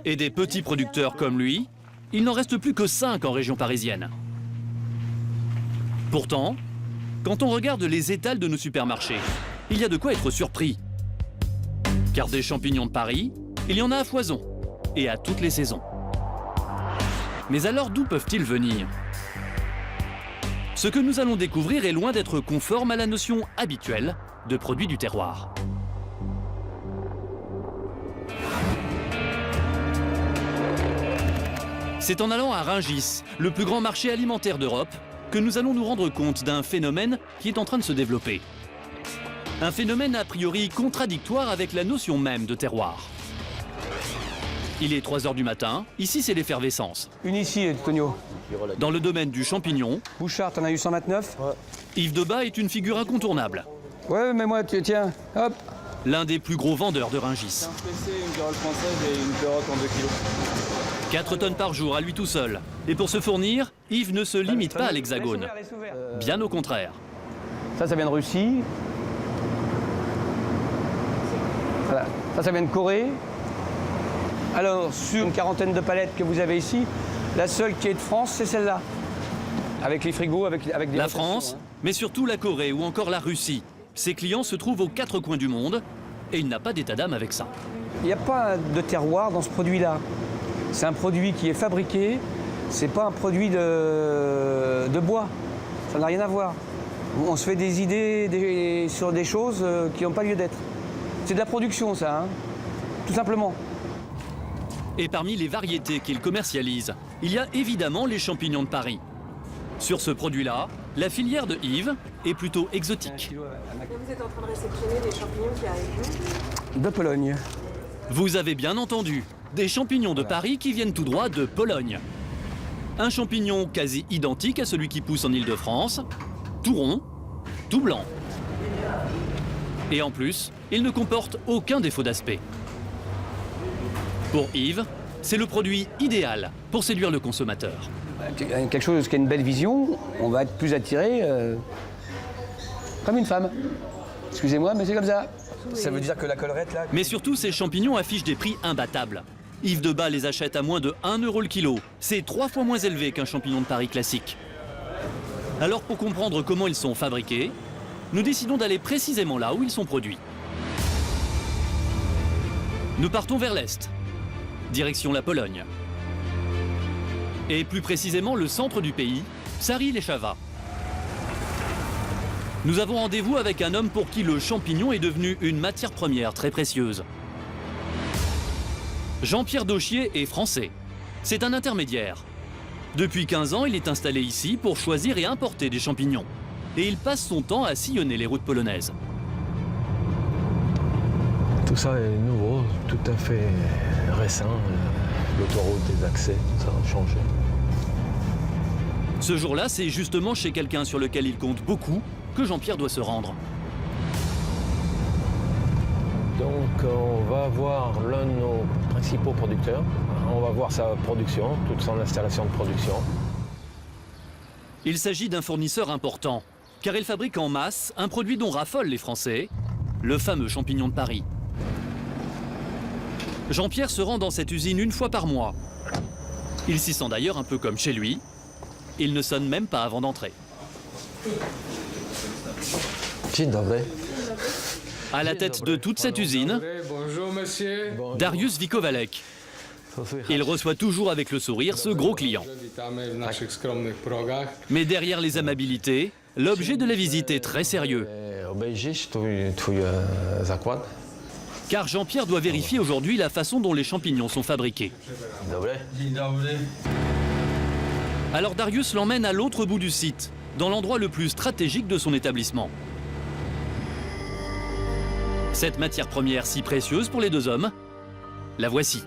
Et des petits producteurs comme lui, il n'en reste plus que 5 en région parisienne. Pourtant, quand on regarde les étals de nos supermarchés, il y a de quoi être surpris. Car des champignons de Paris, il y en a à foison, et à toutes les saisons. Mais alors d'où peuvent-ils venir? Ce que nous allons découvrir est loin d'être conforme à la notion habituelle de produits du terroir. C'est en allant à Rungis, le plus grand marché alimentaire d'Europe, que nous allons nous rendre compte d'un phénomène qui est en train de se développer. Un phénomène a priori contradictoire avec la notion même de terroir. Il est 3 h du matin, ici c'est l'effervescence. Une ici, Tonio. Dans le domaine du champignon, Bouchard, t'en as eu 129? Yves Debat est une figure incontournable. Ouais, mais moi, tiens, hop. L'un des plus gros vendeurs de Rungis. Un PC, une carotte française et une carotte en 2 kilos. 4 tonnes par jour à lui tout seul. Et pour se fournir, Yves ne se limite pas à l'Hexagone. Bien au contraire. Ça vient de Russie. Voilà. Ça vient de Corée. Alors, sur une quarantaine de palettes que vous avez ici, la seule qui est de France, c'est celle-là. Avec les frigos, avec des... La France, mais surtout la Corée ou encore la Russie. Ses clients se trouvent aux 4 coins du monde et il n'a pas d'état d'âme avec ça. Il n'y a pas de terroir dans ce produit-là. C'est un produit qui est fabriqué, c'est pas un produit de bois. Ça n'a rien à voir. On se fait des idées sur des choses qui n'ont pas lieu d'être. C'est de la production, ça, hein, tout simplement. Et parmi les variétés qu'il commercialise, il y a évidemment les champignons de Paris. Sur ce produit-là, la filière de Yves est plutôt exotique. Vous êtes en train de réceptionner des champignons qui arrivent de Pologne. Vous avez bien entendu, des champignons de Paris qui viennent tout droit de Pologne. Un champignon quasi identique à celui qui pousse en Île-de-France, tout rond, tout blanc. Et en plus, il ne comporte aucun défaut d'aspect. Pour Yves, c'est le produit idéal pour séduire le consommateur. Quelque chose qui a une belle vision, on va être plus attiré comme une femme. Excusez-moi, mais c'est comme ça. Ça veut dire que la collerette, là... Mais surtout, ces champignons affichent des prix imbattables. Yves Debat les achète à moins de 1 € le kilo. C'est 3 fois moins élevé qu'un champignon de Paris classique. Alors pour comprendre comment ils sont fabriqués, nous décidons d'aller précisément là où ils sont produits. Nous partons vers l'est, direction la Pologne. Et plus précisément le centre du pays, Sary-les-Chavas. Nous avons rendez-vous avec un homme pour qui le champignon est devenu une matière première très précieuse. Jean-Pierre Dauchier est français. C'est un intermédiaire. Depuis 15 ans, il est installé ici pour choisir et importer des champignons. Et il passe son temps à sillonner les routes polonaises. Tout ça est nouveau, tout à fait récent. L'autoroute, les accès, tout ça a changé. Ce jour-là, c'est justement chez quelqu'un sur lequel il compte beaucoup que Jean-Pierre doit se rendre. Donc on va voir l'un de nos principaux producteurs. On va voir sa production, toute son installation de production. Il s'agit d'un fournisseur important, car il fabrique en masse un produit dont raffolent les Français, le fameux champignon de Paris. Jean-Pierre se rend dans cette usine une fois par mois. Il s'y sent d'ailleurs un peu comme chez lui. Il ne sonne même pas avant d'entrer. À la tête de toute cette usine, Bonjour monsieur. Dariusz Wikowalek. Il reçoit toujours avec le sourire ce gros client. Mais derrière les amabilités, l'objet de la visite est très sérieux. Car Jean-Pierre doit vérifier aujourd'hui la façon dont les champignons sont fabriqués. Alors Dariusz l'emmène à l'autre bout du site, dans l'endroit le plus stratégique de son établissement. Cette matière première si précieuse pour les deux hommes, la voici.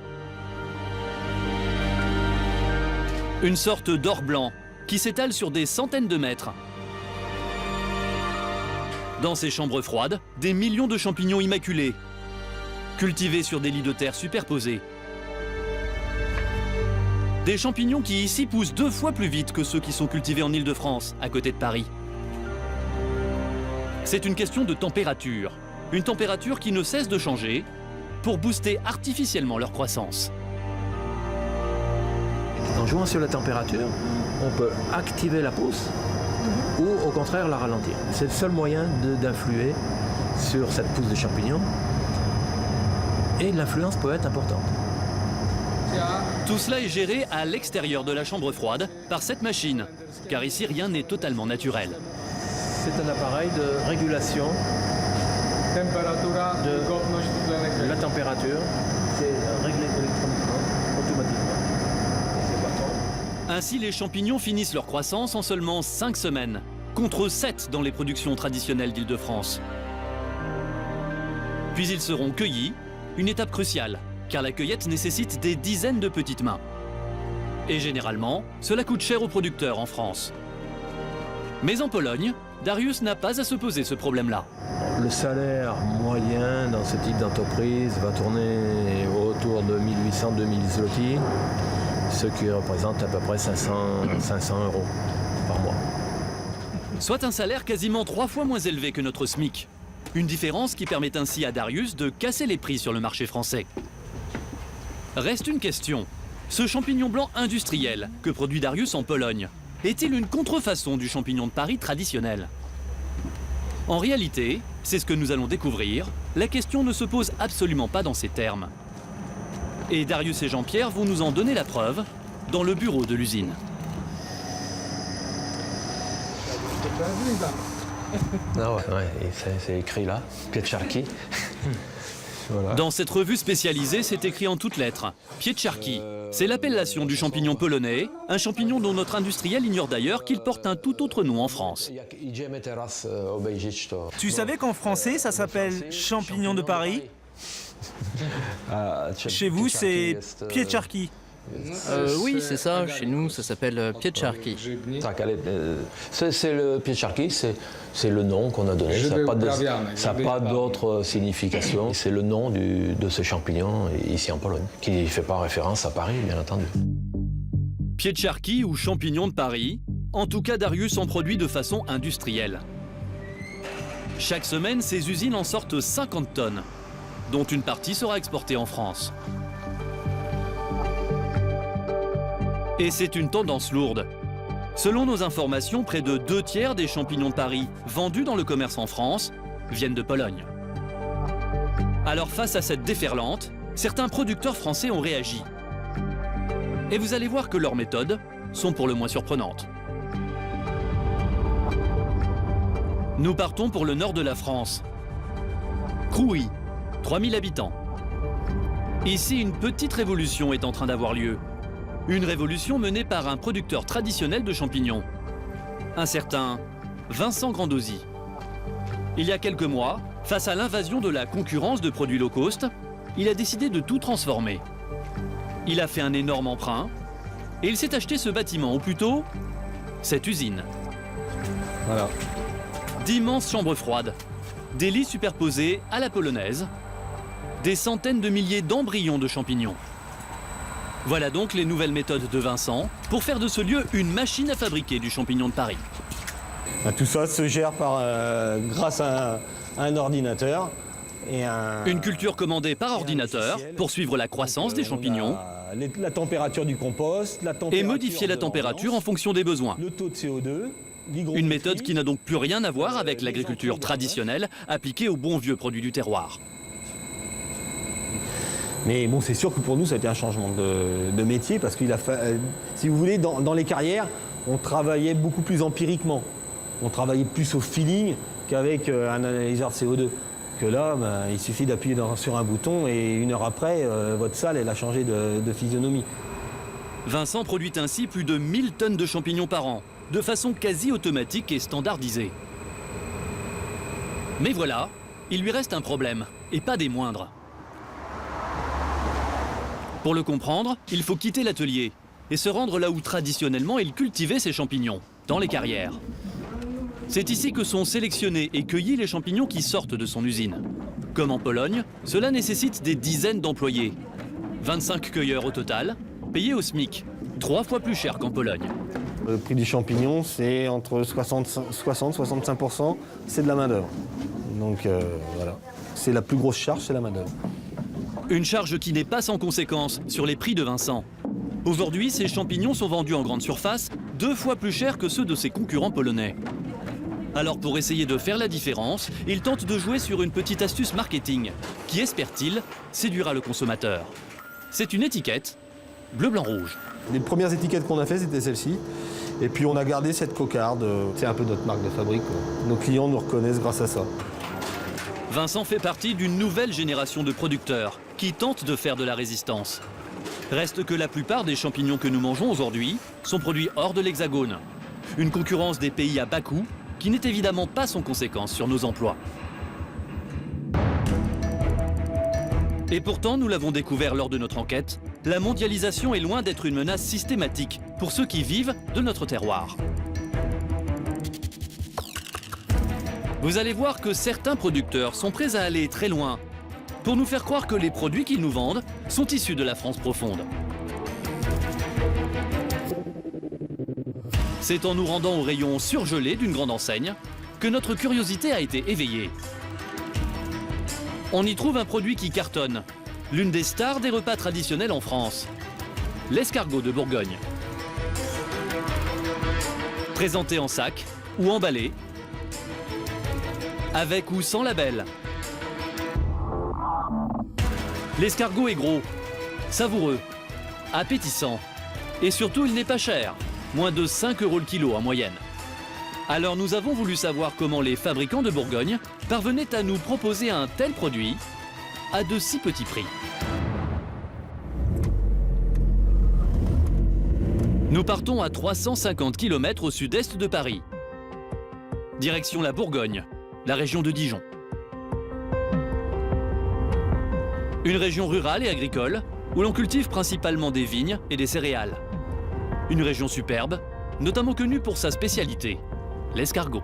Une sorte d'or blanc qui s'étale sur des centaines de mètres. Dans ces chambres froides, des millions de champignons immaculés, cultivés sur des lits de terre superposés. Des champignons qui ici poussent 2 fois plus vite que ceux qui sont cultivés en Île-de-France, à côté de Paris. C'est une question de température. Une température qui ne cesse de changer pour booster artificiellement leur croissance. En jouant sur la température, on peut activer la pousse ou au contraire la ralentir. C'est le seul moyen d'influer sur cette pousse de champignons et l'influence peut être importante. Tout cela est géré à l'extérieur de la chambre froide par cette machine, car ici rien n'est totalement naturel. C'est un appareil de régulation de la température, c'est réglé électroniquement, automatiquement. Ainsi, les champignons finissent leur croissance en seulement 5 semaines, contre 7 dans les productions traditionnelles d'Île-de-France. Puis ils seront cueillis, une étape cruciale, car la cueillette nécessite des dizaines de petites mains. Et généralement, cela coûte cher aux producteurs en France. Mais en Pologne, Dariusz n'a pas à se poser ce problème-là. Le salaire moyen dans ce type d'entreprise va tourner autour de 1800-2000 zloty, ce qui représente à peu près 500 € par mois. Soit un salaire quasiment 3 fois moins élevé que notre SMIC. Une différence qui permet ainsi à Dariusz de casser les prix sur le marché français. Reste une question. Ce champignon blanc industriel que produit Dariusz en Pologne est-il une contrefaçon du champignon de Paris traditionnel? En réalité, c'est ce que nous allons découvrir. La question ne se pose absolument pas dans ces termes. Et Dariusz et Jean-Pierre vont nous en donner la preuve dans le bureau de l'usine. Ah ouais, c'est écrit là, Pieczarki. Voilà. Dans cette revue spécialisée, c'est écrit en toutes lettres. Pieczarki, c'est l'appellation du champignon polonais, un champignon dont notre industriel ignore d'ailleurs qu'il porte un tout autre nom en France. Tu savais qu'en français, ça s'appelle champignon de Paris? Chez vous, c'est Pieczarki. Oui, c'est ça. Chez nous, ça s'appelle Pieczarki. C'est le Pieczarki, c'est le nom qu'on a donné. Ça n'a pas d'autre signification. C'est le nom de ce champignon ici en Pologne, qui ne fait pas référence à Paris, bien entendu. Pieczarki ou champignon de Paris, en tout cas Dariusz en produit de façon industrielle. Chaque semaine, ces usines en sortent 50 tonnes, dont une partie sera exportée en France. Et c'est une tendance lourde. Selon nos informations, près de 2 tiers des champignons de Paris vendus dans le commerce en France viennent de Pologne. Alors face à cette déferlante, certains producteurs français ont réagi. Et vous allez voir que leurs méthodes sont pour le moins surprenantes. Nous partons pour le nord de la France. Crouy, 3000 habitants. Ici, une petite révolution est en train d'avoir lieu. Une révolution menée par un producteur traditionnel de champignons, un certain Vincent Grandozzi. Il y a quelques mois, face à l'invasion de la concurrence de produits low cost, il a décidé de tout transformer. Il a fait un énorme emprunt et il s'est acheté ce bâtiment, ou plutôt, cette usine. Voilà. D'immenses chambres froides, des lits superposés à la polonaise, des centaines de milliers d'embryons de champignons. Voilà donc les nouvelles méthodes de Vincent pour faire de ce lieu une machine à fabriquer du champignon de Paris. Tout ça se gère grâce à un ordinateur Une culture commandée par ordinateur pour suivre la croissance des champignons la température du compost, et modifier la température en fonction des besoins. le taux de CO2, Une méthode qui n'a donc plus rien à voir avec l'agriculture traditionnelle appliquée aux bons vieux produits du terroir. Mais bon, c'est sûr que pour nous, ça a été un changement de métier parce qu'il a si vous voulez, dans les carrières, on travaillait beaucoup plus empiriquement. On travaillait plus au feeling qu'avec un analyseur de CO2. Que là, il suffit d'appuyer sur un bouton et 1 heure après, votre salle, elle a changé de physionomie. Vincent produit ainsi plus de 1000 tonnes de champignons par an, de façon quasi automatique et standardisée. Mais voilà, il lui reste un problème, et pas des moindres. Pour le comprendre, il faut quitter l'atelier et se rendre là où traditionnellement il cultivait ses champignons, dans les carrières. C'est ici que sont sélectionnés et cueillis les champignons qui sortent de son usine. Comme en Pologne, cela nécessite des dizaines d'employés. 25 cueilleurs au total, payés au SMIC, 3 fois plus cher qu'en Pologne. Le prix du champignon, c'est entre 60-65%, c'est de la main-d'œuvre. Donc voilà, c'est la plus grosse charge, c'est la main-d'œuvre. Une charge qui n'est pas sans conséquence sur les prix de Vincent. Aujourd'hui, ces champignons sont vendus en grande surface 2 fois plus cher que ceux de ses concurrents polonais. Alors pour essayer de faire la différence, il tente de jouer sur une petite astuce marketing qui, espère-t-il, séduira le consommateur. C'est une étiquette bleu, blanc, rouge. Les premières étiquettes qu'on a faites, c'était celle-ci. Et puis on a gardé cette cocarde. C'est un peu notre marque de fabrique, quoi. Nos clients nous reconnaissent grâce à ça. Vincent fait partie d'une nouvelle génération de producteurs qui tentent de faire de la résistance. Reste que la plupart des champignons que nous mangeons aujourd'hui sont produits hors de l'Hexagone. Une concurrence des pays à bas coût qui n'est évidemment pas sans conséquence sur nos emplois. Et pourtant, nous l'avons découvert lors de notre enquête, la mondialisation est loin d'être une menace systématique pour ceux qui vivent de notre terroir. Vous allez voir que certains producteurs sont prêts à aller très loin pour nous faire croire que les produits qu'ils nous vendent sont issus de la France profonde. C'est en nous rendant au rayon surgelé d'une grande enseigne que notre curiosité a été éveillée. On y trouve un produit qui cartonne, l'une des stars des repas traditionnels en France, l'escargot de Bourgogne. Présenté en sac ou emballé, avec ou sans label. L'escargot est gros, savoureux, appétissant et surtout il n'est pas cher, moins de 5 € le kilo en moyenne. Alors nous avons voulu savoir comment les fabricants de Bourgogne parvenaient à nous proposer un tel produit à de si petits prix. Nous partons à 350 km au sud-est de Paris. Direction la Bourgogne, la région de Dijon. Une région rurale et agricole où l'on cultive principalement des vignes et des céréales. Une région superbe, notamment connue pour sa spécialité, l'escargot.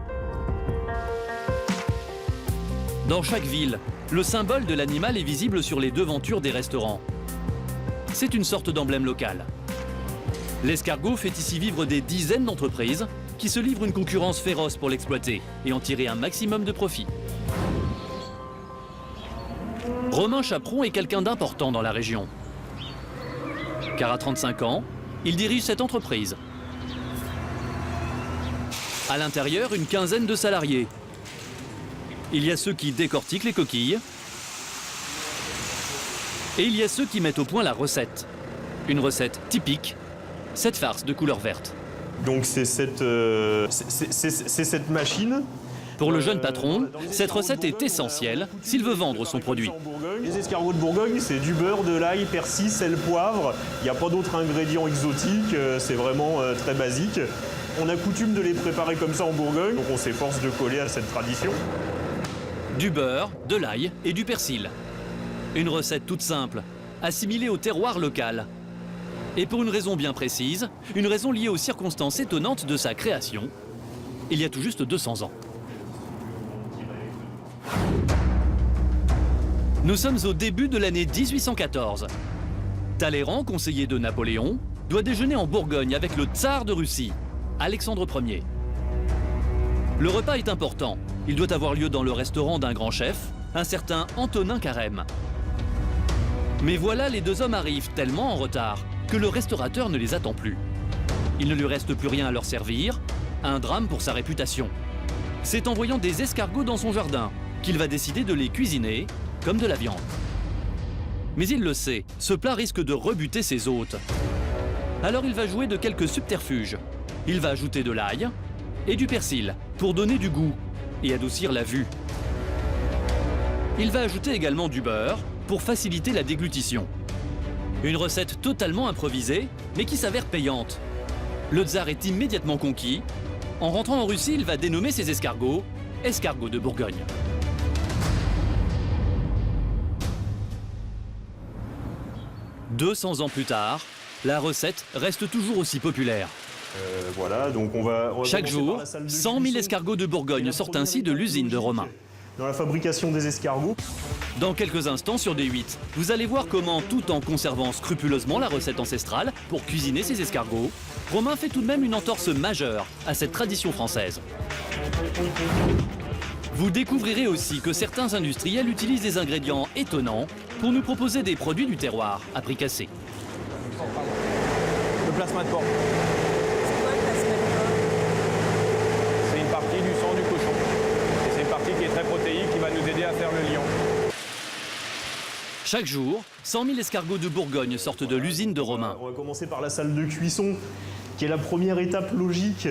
Dans chaque ville, le symbole de l'animal est visible sur les devantures des restaurants. C'est une sorte d'emblème local. L'escargot fait ici vivre des dizaines d'entreprises qui se livrent une concurrence féroce pour l'exploiter et en tirer un maximum de profit. Romain Chaperon est quelqu'un d'important dans la région. Car à 35 ans, il dirige cette entreprise. À l'intérieur, une quinzaine de salariés. Il y a ceux qui décortiquent les coquilles. Et il y a ceux qui mettent au point la recette. Une recette typique, cette farce de couleur verte. Donc c'est cette machine. Pour le jeune patron, cette recette est essentielle s'il veut vendre son produit. Les escargots de Bourgogne, c'est du beurre, de l'ail, persil, sel, poivre. Il n'y a pas d'autres ingrédients exotiques, c'est vraiment très basique. On a coutume de les préparer comme ça en Bourgogne, donc on s'efforce de coller à cette tradition. Du beurre, de l'ail et du persil. Une recette toute simple, assimilée au terroir local. Et pour une raison bien précise, une raison liée aux circonstances étonnantes de sa création, il y a tout juste 200 ans. Nous sommes au début de l'année 1814. Talleyrand, conseiller de Napoléon, doit déjeuner en Bourgogne avec le tsar de Russie, Alexandre Ier. Le repas est important. Il doit avoir lieu dans le restaurant d'un grand chef, un certain Antonin Carême. Mais voilà, les deux hommes arrivent tellement en retard que le restaurateur ne les attend plus. Il ne lui reste plus rien à leur servir, un drame pour sa réputation. C'est en voyant des escargots dans son jardin qu'il va décider de les cuisiner comme de la viande. Mais il le sait, ce plat risque de rebuter ses hôtes. Alors il va jouer de quelques subterfuges. Il va ajouter de l'ail et du persil pour donner du goût et adoucir la vue. Il va ajouter également du beurre pour faciliter la déglutition. Une recette totalement improvisée, mais qui s'avère payante. Le tsar est immédiatement conquis. En rentrant en Russie, il va dénommer ses escargots « escargots de Bourgogne ». « 200 ans plus tard, la recette reste toujours aussi populaire. Voilà, donc on va Chaque commencer par jour, la salle de 100 000 cuisson. escargots de Bourgogne sortent ainsi de l'usine de Romain. Dans la fabrication des escargots. Dans quelques instants sur D8, vous allez voir comment, tout en conservant scrupuleusement la recette ancestrale pour cuisiner ses escargots, Romain fait tout de même une entorse majeure à cette tradition française. Vous découvrirez aussi que certains industriels utilisent des ingrédients étonnants pour nous proposer des produits du terroir à prix cassé. Le plasma de porc. C'est une partie du sang du cochon. Et c'est une partie qui est très protéique qui va nous aider à faire le lion. Chaque jour, 100 000 escargots de Bourgogne sortent de l'usine de Romain. On va commencer par la salle de cuisson, qui est la première étape logique.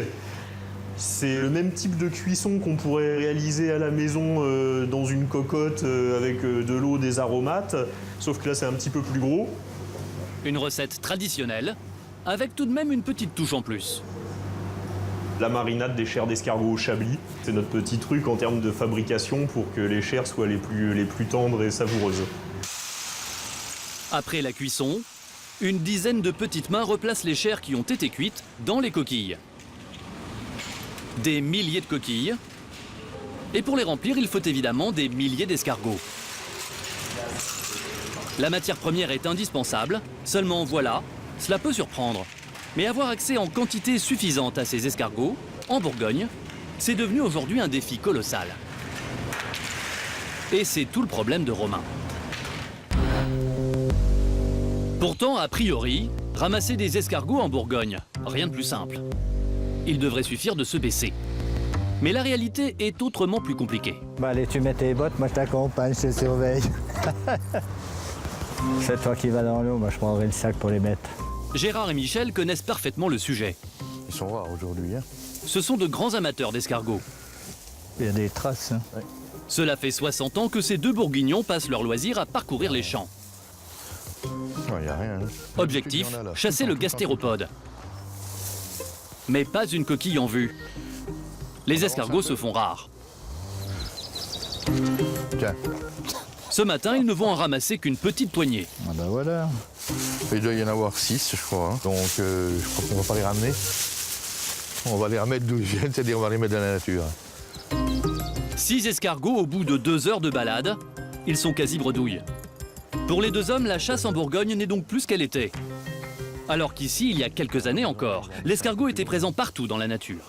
C'est le même type de cuisson qu'on pourrait réaliser à la maison dans une cocotte avec de l'eau, des aromates, sauf que là c'est un petit peu plus gros. Une recette traditionnelle, avec tout de même une petite touche en plus. La marinade des chairs d'escargot au chablis, c'est notre petit truc en termes de fabrication pour que les chairs soient les plus tendres et savoureuses. Après la cuisson, une dizaine de petites mains replacent les chairs qui ont été cuites dans les coquilles. Des milliers de coquilles. Et pour les remplir, il faut évidemment des milliers d'escargots. La matière première est indispensable, seulement voilà, cela peut surprendre. Mais avoir accès en quantité suffisante à ces escargots, en Bourgogne, c'est devenu aujourd'hui un défi colossal. Et c'est tout le problème de Romain. Pourtant, a priori, ramasser des escargots en Bourgogne, rien de plus simple. Il devrait suffire de se baisser. Mais la réalité est autrement plus compliquée. Bah allez, tu mets tes bottes, moi je t'accompagne, je te surveille. C'est toi qui vas dans l'eau, moi je prendrai le sac pour les mettre. Gérard et Michel connaissent parfaitement le sujet. Ils sont rares aujourd'hui. Hein. Ce sont de grands amateurs d'escargots. Il y a des traces. Hein. Ouais. Cela fait 60 ans que ces deux bourguignons passent leur loisir à parcourir les champs. Il n'y a rien. Hein. Objectif, chasser le gastéropode. Mais pas une coquille en vue. Les escargots se font rares. Tiens. Ce matin, ils ne vont en ramasser qu'une petite poignée. Ah ben voilà. Il doit y en avoir 6, je crois. Hein. Donc je crois qu'on ne va pas les ramener. On va les remettre d'où ils viennent, c'est-à-dire on va les mettre dans la nature. 6 escargots au bout de 2 heures de balade. Ils sont quasi bredouilles. Pour les deux hommes, la chasse en Bourgogne n'est donc plus ce qu'elle était. Alors qu'ici, il y a quelques années encore, l'escargot était présent partout dans la nature.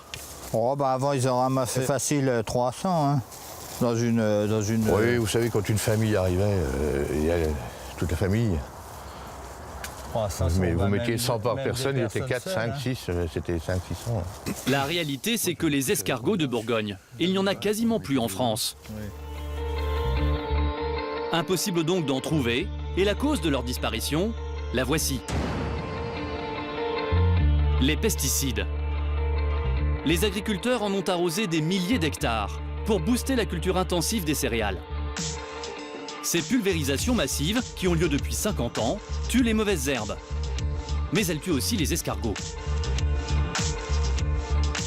Oh, bah avant, ils en ramassaient facile 300, hein, dans une... Oui, vous savez, quand une famille arrivait, il y a toute la famille. 300, mais vous mettiez 100 par personne, il était 4, 5, 6, c'était 5, 600. La réalité, c'est que les escargots de Bourgogne, il n'y en a quasiment plus en France. Impossible donc d'en trouver, et la cause de leur disparition, la voici. Les pesticides. Les agriculteurs en ont arrosé des milliers d'hectares pour booster la culture intensive des céréales. Ces pulvérisations massives, qui ont lieu depuis 50 ans, tuent les mauvaises herbes. Mais elles tuent aussi les escargots.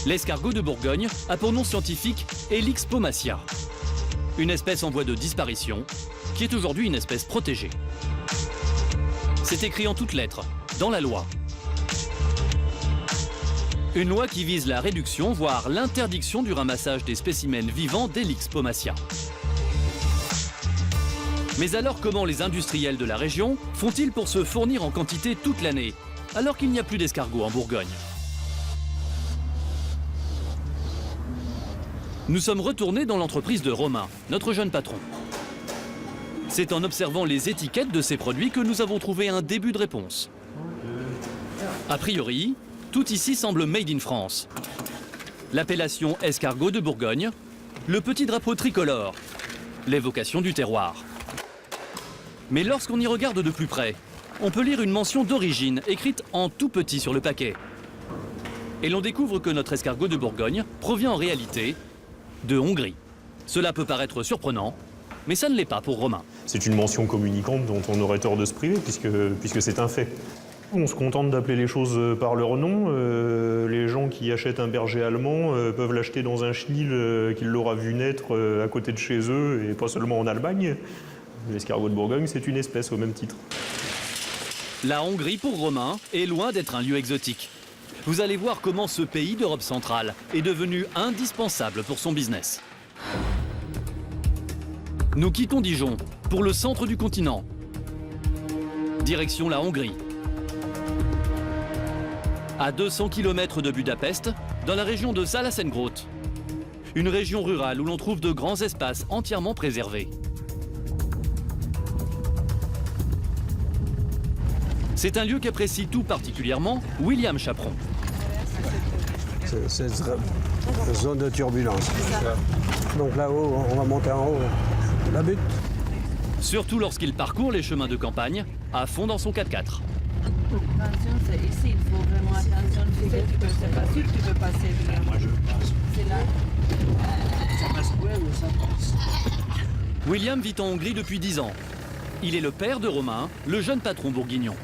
L'escargot de Bourgogne a pour nom scientifique Helix pomacia, une espèce en voie de disparition, qui est aujourd'hui une espèce protégée. C'est écrit en toutes lettres, dans la loi. Une loi qui vise la réduction, voire l'interdiction du ramassage des spécimens vivants d'Helix pomacia. Mais alors comment les industriels de la région font-ils pour se fournir en quantité toute l'année, alors qu'il n'y a plus d'escargots en Bourgogne? Nous sommes retournés dans l'entreprise de Romain, notre jeune patron. C'est en observant les étiquettes de ces produits que nous avons trouvé un début de réponse. A priori, tout ici semble made in France. L'appellation escargot de Bourgogne, le petit drapeau tricolore, l'évocation du terroir. Mais lorsqu'on y regarde de plus près, on peut lire une mention d'origine écrite en tout petit sur le paquet. Et l'on découvre que notre escargot de Bourgogne provient en réalité de Hongrie. Cela peut paraître surprenant, mais ça ne l'est pas pour Romain. C'est une mention communicante dont on aurait tort de se priver, puisque c'est un fait. On se contente d'appeler les choses par leur nom. Les gens qui achètent un berger allemand peuvent l'acheter dans un schnill qu'il l'aura vu naître à côté de chez eux, et pas seulement en Allemagne. L'escargot de Bourgogne, c'est une espèce au même titre. La Hongrie, pour Romain, est loin d'être un lieu exotique. Vous allez voir comment ce pays d'Europe centrale est devenu indispensable pour son business. Nous quittons Dijon pour le centre du continent. Direction la Hongrie. À 200 km de Budapest, dans la région de Szalasengrot. Une région rurale où l'on trouve de grands espaces entièrement préservés. C'est un lieu qu'apprécie tout particulièrement William Chaperon. C'est une zone de turbulence. Donc là-haut, on va monter en haut. La butte. Surtout lorsqu'il parcourt les chemins de campagne à fond dans son 4x4. Attention, c'est ici, il faut vraiment attention. C'est pas sûr que tu peux passer. Moi, je passe. C'est là. Ça passe où ça passe. William vit en Hongrie depuis 10 ans. Il est le père de Romain, le jeune patron bourguignon.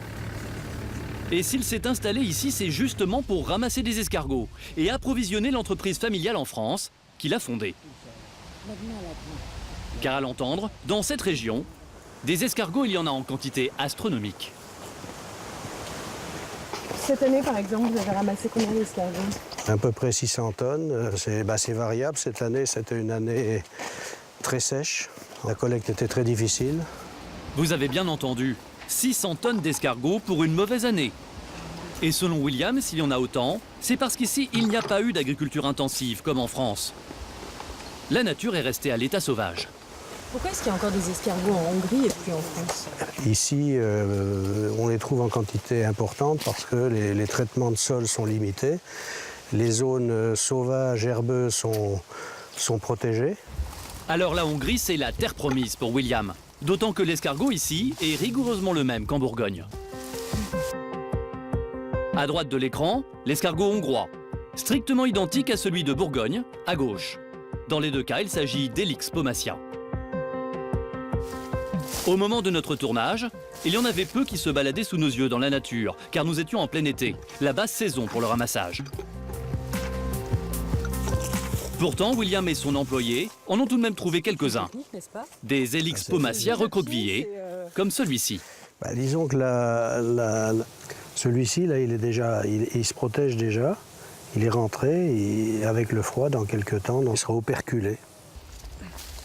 Et s'il s'est installé ici, c'est justement pour ramasser des escargots et approvisionner l'entreprise familiale en France qu'il a fondée. Car à l'entendre, dans cette région, des escargots, il y en a en quantité astronomique. Cette année, par exemple, vous avez ramassé combien d'escargots? À peu près 600 tonnes. C'est variable. Cette année, c'était une année très sèche. La collecte était très difficile. Vous avez bien entendu, 600 tonnes d'escargots pour une mauvaise année. Et selon William, s'il y en a autant, c'est parce qu'ici, il n'y a pas eu d'agriculture intensive, comme en France. La nature est restée à l'état sauvage. Pourquoi est-ce qu'il y a encore des escargots en Hongrie et plus en France? Ici, on les trouve en quantité importante parce que les traitements de sol sont limités. Les zones sauvages, herbeuses sont protégées. Alors la Hongrie, c'est la terre promise pour William. D'autant que l'escargot ici est rigoureusement le même qu'en Bourgogne. À droite de l'écran, l'escargot hongrois, strictement identique à celui de Bourgogne, à gauche. Dans les deux cas, il s'agit d'Helix pomacia. Au moment de notre tournage, il y en avait peu qui se baladaient sous nos yeux dans la nature, car nous étions en plein été, la basse saison pour le ramassage. Pourtant, William et son employé en ont tout de même trouvé quelques-uns. Des Helix pomacia recroquevillés, comme celui-ci. Disons que celui-ci, là, il se protège déjà. Il est rentré et avec le froid, dans quelques temps, il sera operculé.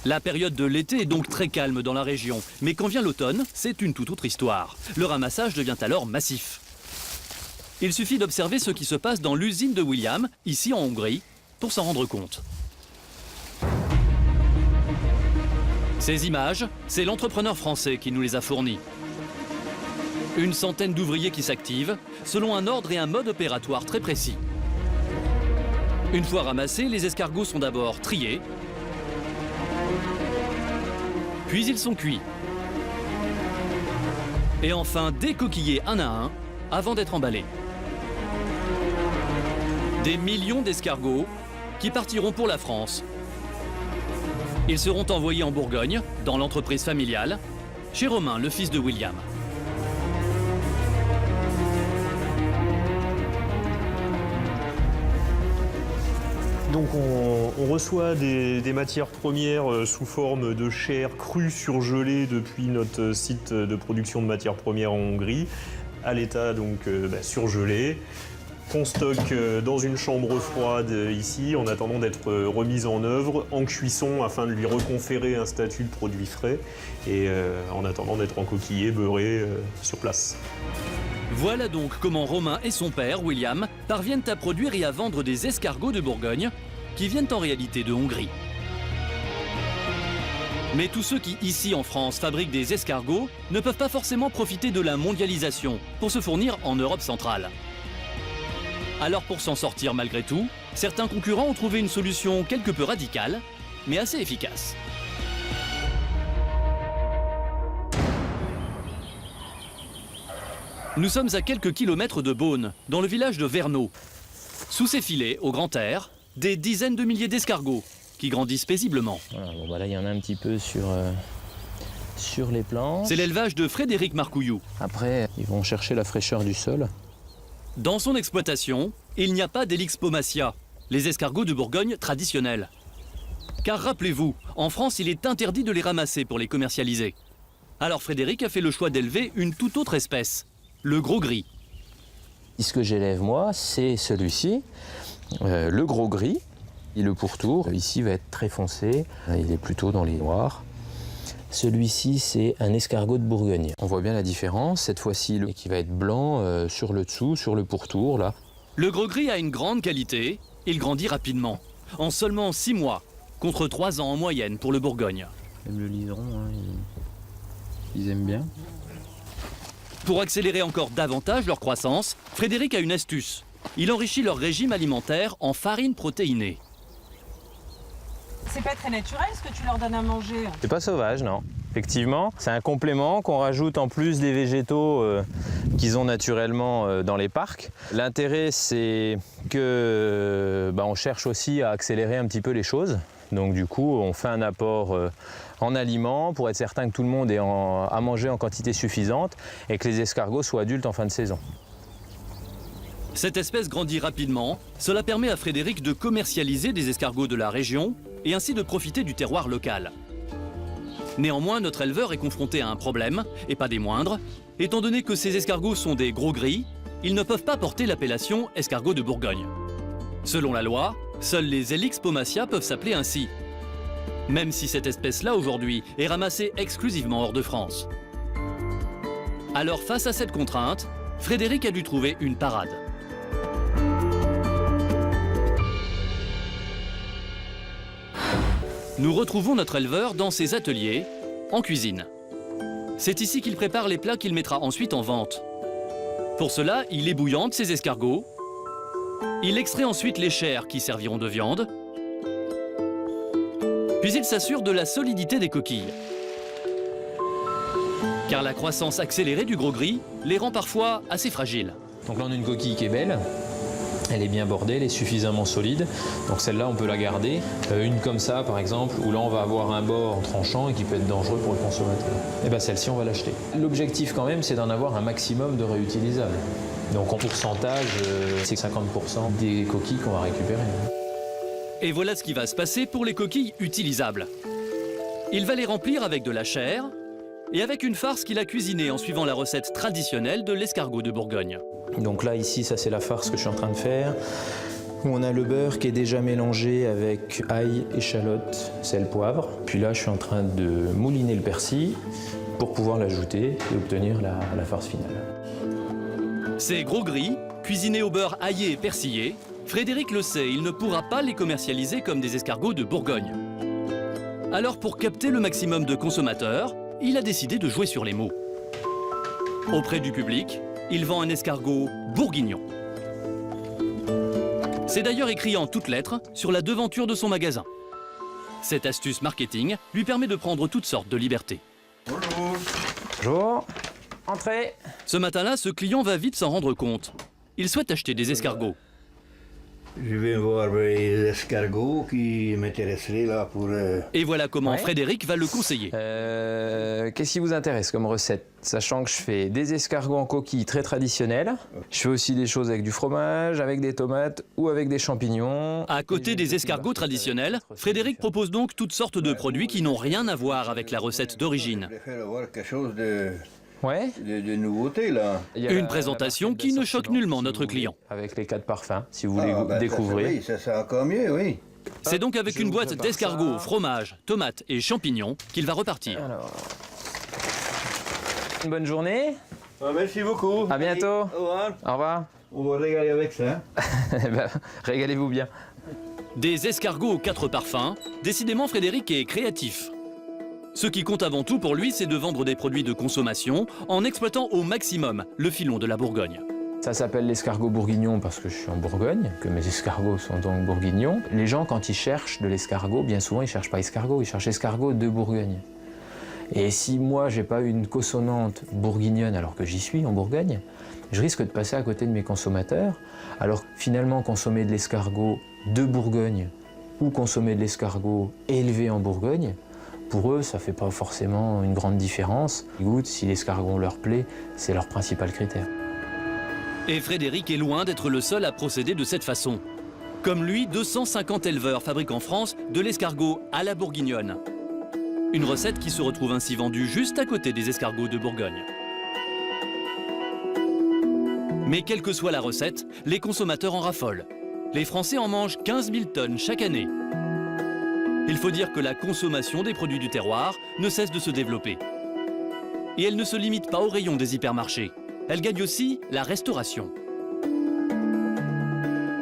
La période de l'été est donc très calme dans la région. Mais quand vient l'automne, c'est une toute autre histoire. Le ramassage devient alors massif. Il suffit d'observer ce qui se passe dans l'usine de William, ici en Hongrie, pour s'en rendre compte. Ces images, c'est l'entrepreneur français qui nous les a fournies. Une centaine d'ouvriers qui s'activent, selon un ordre et un mode opératoire très précis. Une fois ramassés, les escargots sont d'abord triés, puis ils sont cuits. Et enfin décoquillés un à un, avant d'être emballés. Des millions d'escargots qui partiront pour la France. Ils seront envoyés en Bourgogne, dans l'entreprise familiale, chez Romain, le fils de William. Donc on reçoit des matières premières sous forme de chair crue surgelée depuis notre site de production de matières premières en Hongrie, à l'état donc surgelé, qu'on stocke dans une chambre froide ici en attendant d'être remise en œuvre, en cuisson afin de lui reconférer un statut de produit frais et en attendant d'être encoquillé, beurré sur place. Voilà donc comment Romain et son père, William, parviennent à produire et à vendre des escargots de Bourgogne qui viennent en réalité de Hongrie. Mais tous ceux qui, ici en France, fabriquent des escargots ne peuvent pas forcément profiter de la mondialisation pour se fournir en Europe centrale. Alors pour s'en sortir malgré tout, certains concurrents ont trouvé une solution quelque peu radicale, mais assez efficace. Nous sommes à quelques kilomètres de Beaune, dans le village de Verneau. Sous ces filets, au grand air, des dizaines de milliers d'escargots qui grandissent paisiblement. Voilà, bon, bah là, il y en a un petit peu sur les planches. C'est l'élevage de Frédéric Marcouillou. Après, ils vont chercher la fraîcheur du sol. Dans son exploitation, il n'y a pas d'Helix pomacia, les escargots de Bourgogne traditionnels. Car rappelez-vous, en France, il est interdit de les ramasser pour les commercialiser. Alors Frédéric a fait le choix d'élever une toute autre espèce, le gros gris. Ce que j'élève moi, c'est celui-ci, le gros gris. Et le pourtour, ici, va être très foncé. Il est plutôt dans les noirs. Celui-ci, c'est un escargot de Bourgogne. On voit bien la différence. Cette fois-ci, qui va être blanc sur le dessous, sur le pourtour, là. Le gros gris a une grande qualité. Il grandit rapidement, en seulement 6 mois, contre 3 ans en moyenne pour le Bourgogne. Même le liseron, hein, ils aiment bien. Pour accélérer encore davantage leur croissance, Frédéric a une astuce. Il enrichit leur régime alimentaire en farine protéinée. C'est pas très naturel ce que tu leur donnes à manger. C'est pas sauvage, non. Effectivement, c'est un complément qu'on rajoute en plus des végétaux qu'ils ont naturellement dans les parcs. L'intérêt, c'est que on cherche aussi à accélérer un petit peu les choses. Donc du coup, on fait un apport en aliments pour être certain que tout le monde ait à manger en quantité suffisante et que les escargots soient adultes en fin de saison. Cette espèce grandit rapidement. Cela permet à Frédéric de commercialiser des escargots de la région et ainsi de profiter du terroir local. Néanmoins, notre éleveur est confronté à un problème, et pas des moindres. Étant donné que ces escargots sont des gros gris, ils ne peuvent pas porter l'appellation escargot de Bourgogne. Selon la loi, seuls les Helix pomacia peuvent s'appeler ainsi. Même si cette espèce-là, aujourd'hui, est ramassée exclusivement hors de France. Alors, face à cette contrainte, Frédéric a dû trouver une parade. Nous retrouvons notre éleveur dans ses ateliers, en cuisine. C'est ici qu'il prépare les plats qu'il mettra ensuite en vente. Pour cela, il ébouillante ses escargots. Il extrait ensuite les chairs qui serviront de viande. Puis il s'assure de la solidité des coquilles. Car la croissance accélérée du gros gris les rend parfois assez fragiles. Donc là, on a une coquille qui est belle. Elle est bien bordée, elle est suffisamment solide. Donc celle-là, on peut la garder. Une comme ça, par exemple, où là, on va avoir un bord tranchant et qui peut être dangereux pour le consommateur. Et bien celle-ci, on va l'acheter. L'objectif, quand même, c'est d'en avoir un maximum de réutilisables. Donc en pourcentage, c'est 50% des coquilles qu'on va récupérer. Et voilà ce qui va se passer pour les coquilles utilisables. Il va les remplir avec de la chair et avec une farce qu'il a cuisinée en suivant la recette traditionnelle de l'escargot de Bourgogne. Donc là, ici, ça c'est la farce que je suis en train de faire, où on a le beurre qui est déjà mélangé avec ail, échalote, sel, poivre. Puis là, je suis en train de mouliner le persil pour pouvoir l'ajouter et obtenir la farce finale. Ces gros gris, cuisinés au beurre aillé et persillé, Frédéric le sait, il ne pourra pas les commercialiser comme des escargots de Bourgogne. Alors pour capter le maximum de consommateurs, il a décidé de jouer sur les mots. Auprès du public, il vend un escargot bourguignon. C'est d'ailleurs écrit en toutes lettres sur la devanture de son magasin. Cette astuce marketing lui permet de prendre toutes sortes de libertés. Bonjour. Bonjour. Entrez. Ce matin-là, ce client va vite s'en rendre compte. Il souhaite acheter des escargots. Je vais voir les escargots qui m'intéresseraient là pour... Et voilà comment Frédéric va le conseiller. Qu'est-ce qui vous intéresse comme recette? Sachant que je fais des escargots en coquille très traditionnels. Je fais aussi des choses avec du fromage, avec des tomates ou avec des champignons. À côté des escargots traditionnels, Frédéric propose donc toutes sortes de produits qui n'ont rien à voir avec la recette d'origine. Je préfère avoir quelque chose de nouveauté là. Une présentation qui ne choque nullement notre client. Avec les 4 parfums, si vous voulez découvrir. Oui, ça c'est encore mieux, oui. C'est donc avec une boîte d'escargots, fromage, tomates et champignons qu'il va repartir. Alors... Une bonne journée. Merci beaucoup. À bientôt. Au revoir. Au revoir. On va régaler avec ça. Régalez-vous bien. Des escargots aux 4 parfums, décidément Frédéric est créatif. Ce qui compte avant tout pour lui, c'est de vendre des produits de consommation en exploitant au maximum le filon de la Bourgogne. Ça s'appelle l'escargot bourguignon parce que je suis en Bourgogne, que mes escargots sont donc bourguignons. Les gens, quand ils cherchent de l'escargot, bien souvent, ils ne cherchent pas escargot, ils cherchent escargot de Bourgogne. Et si moi, je n'ai pas une consonante bourguignonne alors que j'y suis en Bourgogne, je risque de passer à côté de mes consommateurs. Alors finalement, consommer de l'escargot de Bourgogne ou consommer de l'escargot élevé en Bourgogne, pour eux, ça ne fait pas forcément une grande différence. Ils goûtent, si l'escargot leur plaît, c'est leur principal critère. Et Frédéric est loin d'être le seul à procéder de cette façon. Comme lui, 250 éleveurs fabriquent en France de l'escargot à la bourguignonne. Une recette qui se retrouve ainsi vendue juste à côté des escargots de Bourgogne. Mais quelle que soit la recette, les consommateurs en raffolent. Les Français en mangent 15 000 tonnes chaque année. Il faut dire que la consommation des produits du terroir ne cesse de se développer. Et elle ne se limite pas aux rayons des hypermarchés. Elle gagne aussi la restauration.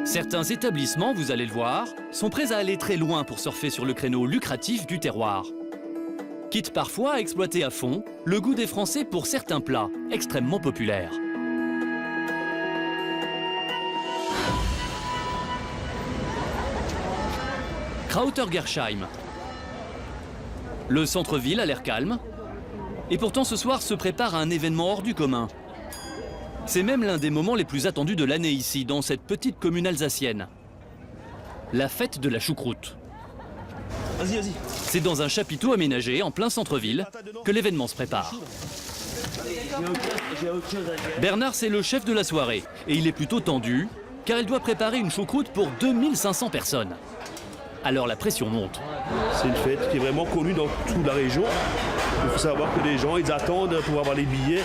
Certains établissements, vous allez le voir, sont prêts à aller très loin pour surfer sur le créneau lucratif du terroir. Quitte parfois à exploiter à fond le goût des Français pour certains plats extrêmement populaires. Krauter-Gersheim. Le centre-ville a l'air calme. Et pourtant ce soir se prépare un événement hors du commun. C'est même l'un des moments les plus attendus de l'année ici, dans cette petite commune alsacienne. La fête de la choucroute. Vas-y, vas-y. C'est dans un chapiteau aménagé en plein centre-ville que l'événement se prépare. Bernard, c'est le chef de la soirée et il est plutôt tendu car il doit préparer une choucroute pour 2500 personnes. Alors la pression monte. C'est une fête qui est vraiment connue dans toute la région. Il faut savoir que les gens, ils attendent pour avoir les billets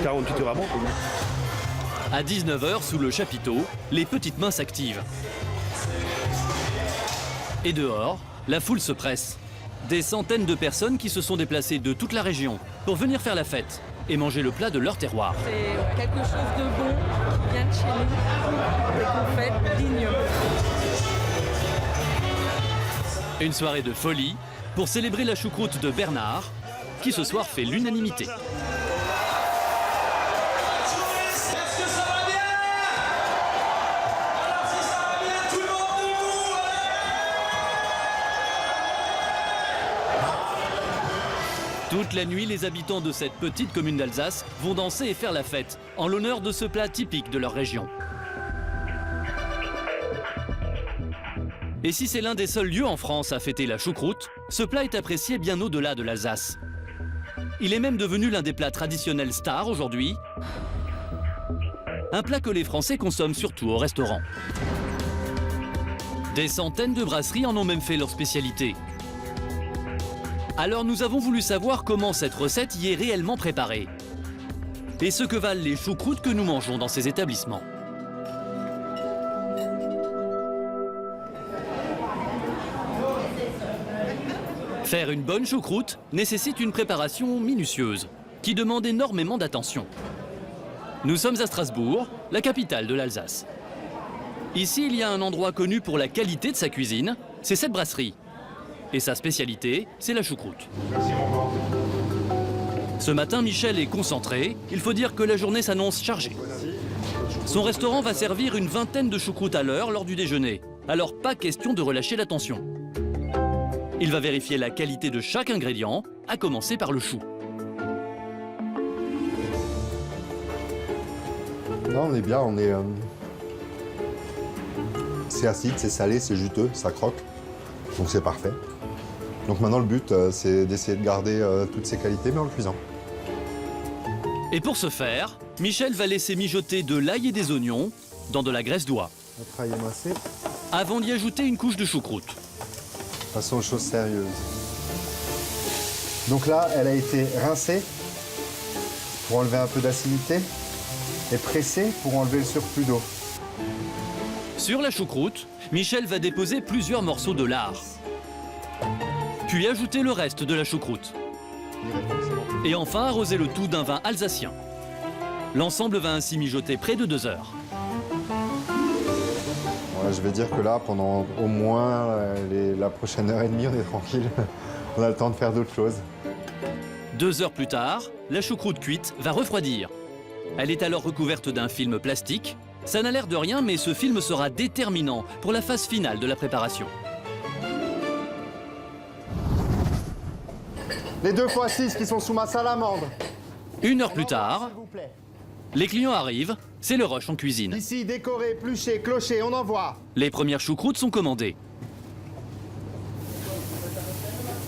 48 heures avant. À 19h, sous le chapiteau, les petites mains s'activent. Et dehors, la foule se presse. Des centaines de personnes qui se sont déplacées de toute la région pour venir faire la fête et manger le plat de leur terroir. C'est quelque chose de bon qui vient de chez nous et qu'on fait dignement. Une soirée de folie pour célébrer la choucroute de Bernard, qui ce soir fait l'unanimité. Toute la nuit, les habitants de cette petite commune d'Alsace vont danser et faire la fête en l'honneur de ce plat typique de leur région. Et si c'est l'un des seuls lieux en France à fêter la choucroute, ce plat est apprécié bien au-delà de l'Alsace. Il est même devenu l'un des plats traditionnels stars aujourd'hui, un plat que les Français consomment surtout au restaurant. Des centaines de brasseries en ont même fait leur spécialité. Alors nous avons voulu savoir comment cette recette y est réellement préparée et ce que valent les choucroutes que nous mangeons dans ces établissements. Faire une bonne choucroute nécessite une préparation minutieuse qui demande énormément d'attention. Nous sommes à Strasbourg, la capitale de l'Alsace. Ici, il y a un endroit connu pour la qualité de sa cuisine, c'est cette brasserie. Et sa spécialité, c'est la choucroute. Ce matin, Michel est concentré. Il faut dire que la journée s'annonce chargée. Son restaurant va servir une vingtaine de choucroutes à l'heure lors du déjeuner. Alors pas question de relâcher l'attention. Il va vérifier la qualité de chaque ingrédient, à commencer par le chou. Non, on est bien, on est... C'est acide, c'est salé, c'est juteux, ça croque. Donc c'est parfait. Donc maintenant le but, c'est d'essayer de garder toutes ces qualités, mais en le cuisant. Et pour ce faire, Michel va laisser mijoter de l'ail et des oignons dans de la graisse d'oie. Avant d'y ajouter une couche de choucroute. Passons aux choses sérieuses. Donc là, elle a été rincée pour enlever un peu d'acidité et pressée pour enlever le surplus d'eau. Sur la choucroute, Michel va déposer plusieurs morceaux de lard. Puis ajouter le reste de la choucroute. Et enfin arroser le tout d'un vin alsacien. L'ensemble va ainsi mijoter près de 2 heures. Ouais, je vais dire que là, pendant au moins la prochaine heure et demie, on est tranquille. On a le temps de faire d'autres choses. 2 heures plus tard, la choucroute cuite va refroidir. Elle est alors recouverte d'un film plastique. Ça n'a l'air de rien, mais ce film sera déterminant pour la phase finale de la préparation. Les 2 x 6 qui sont sous ma salamandre. 1 heure plus tard, les clients arrivent, c'est le rush en cuisine. Ici, décoré, épluché, cloché, on envoie. Les premières choucroutes sont commandées.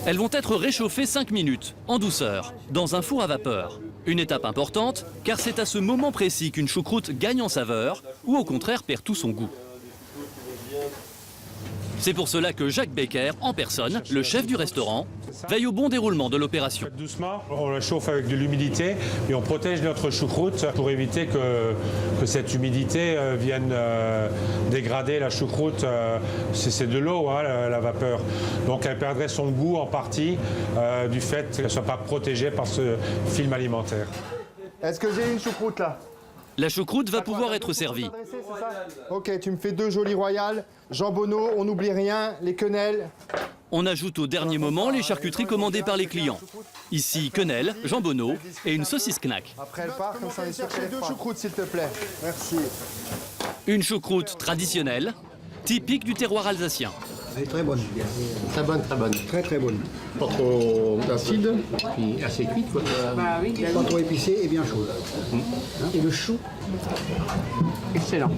Elles vont être réchauffées 5 minutes, en douceur, dans un four à vapeur. Une étape importante, car c'est à ce moment précis qu'une choucroute gagne en saveur, ou au contraire perd tout son goût. C'est pour cela que Jacques Becker, en personne, le chef du restaurant, veille au bon déroulement de l'opération. Doucement, on la chauffe avec de l'humidité et on protège notre choucroute pour éviter que cette humidité vienne dégrader la choucroute. C'est de l'eau, hein, la vapeur. Donc elle perdrait son goût en partie du fait qu'elle ne soit pas protégée par ce film alimentaire. Est-ce que j'ai une choucroute là? La choucroute va pouvoir être servie. Ok, tu me fais 2 jolis royales, jambonneau, on n'oublie rien, les quenelles. On ajoute au dernier moment les charcuteries commandées par les clients. Ici, quenelles, jambonneau et une saucisse knack. Après elle part, comme ça on est sûr qu'elle est 2 choucroutes s'il te plaît. Merci. Une choucroute traditionnelle, typique du terroir alsacien. Elle est très bonne. Très bonne, très bonne. Très très bonne. Pas trop acide, puis assez cuite, quoi. Bah oui, pas trop épicée et bien chaude. Et le chou, excellent.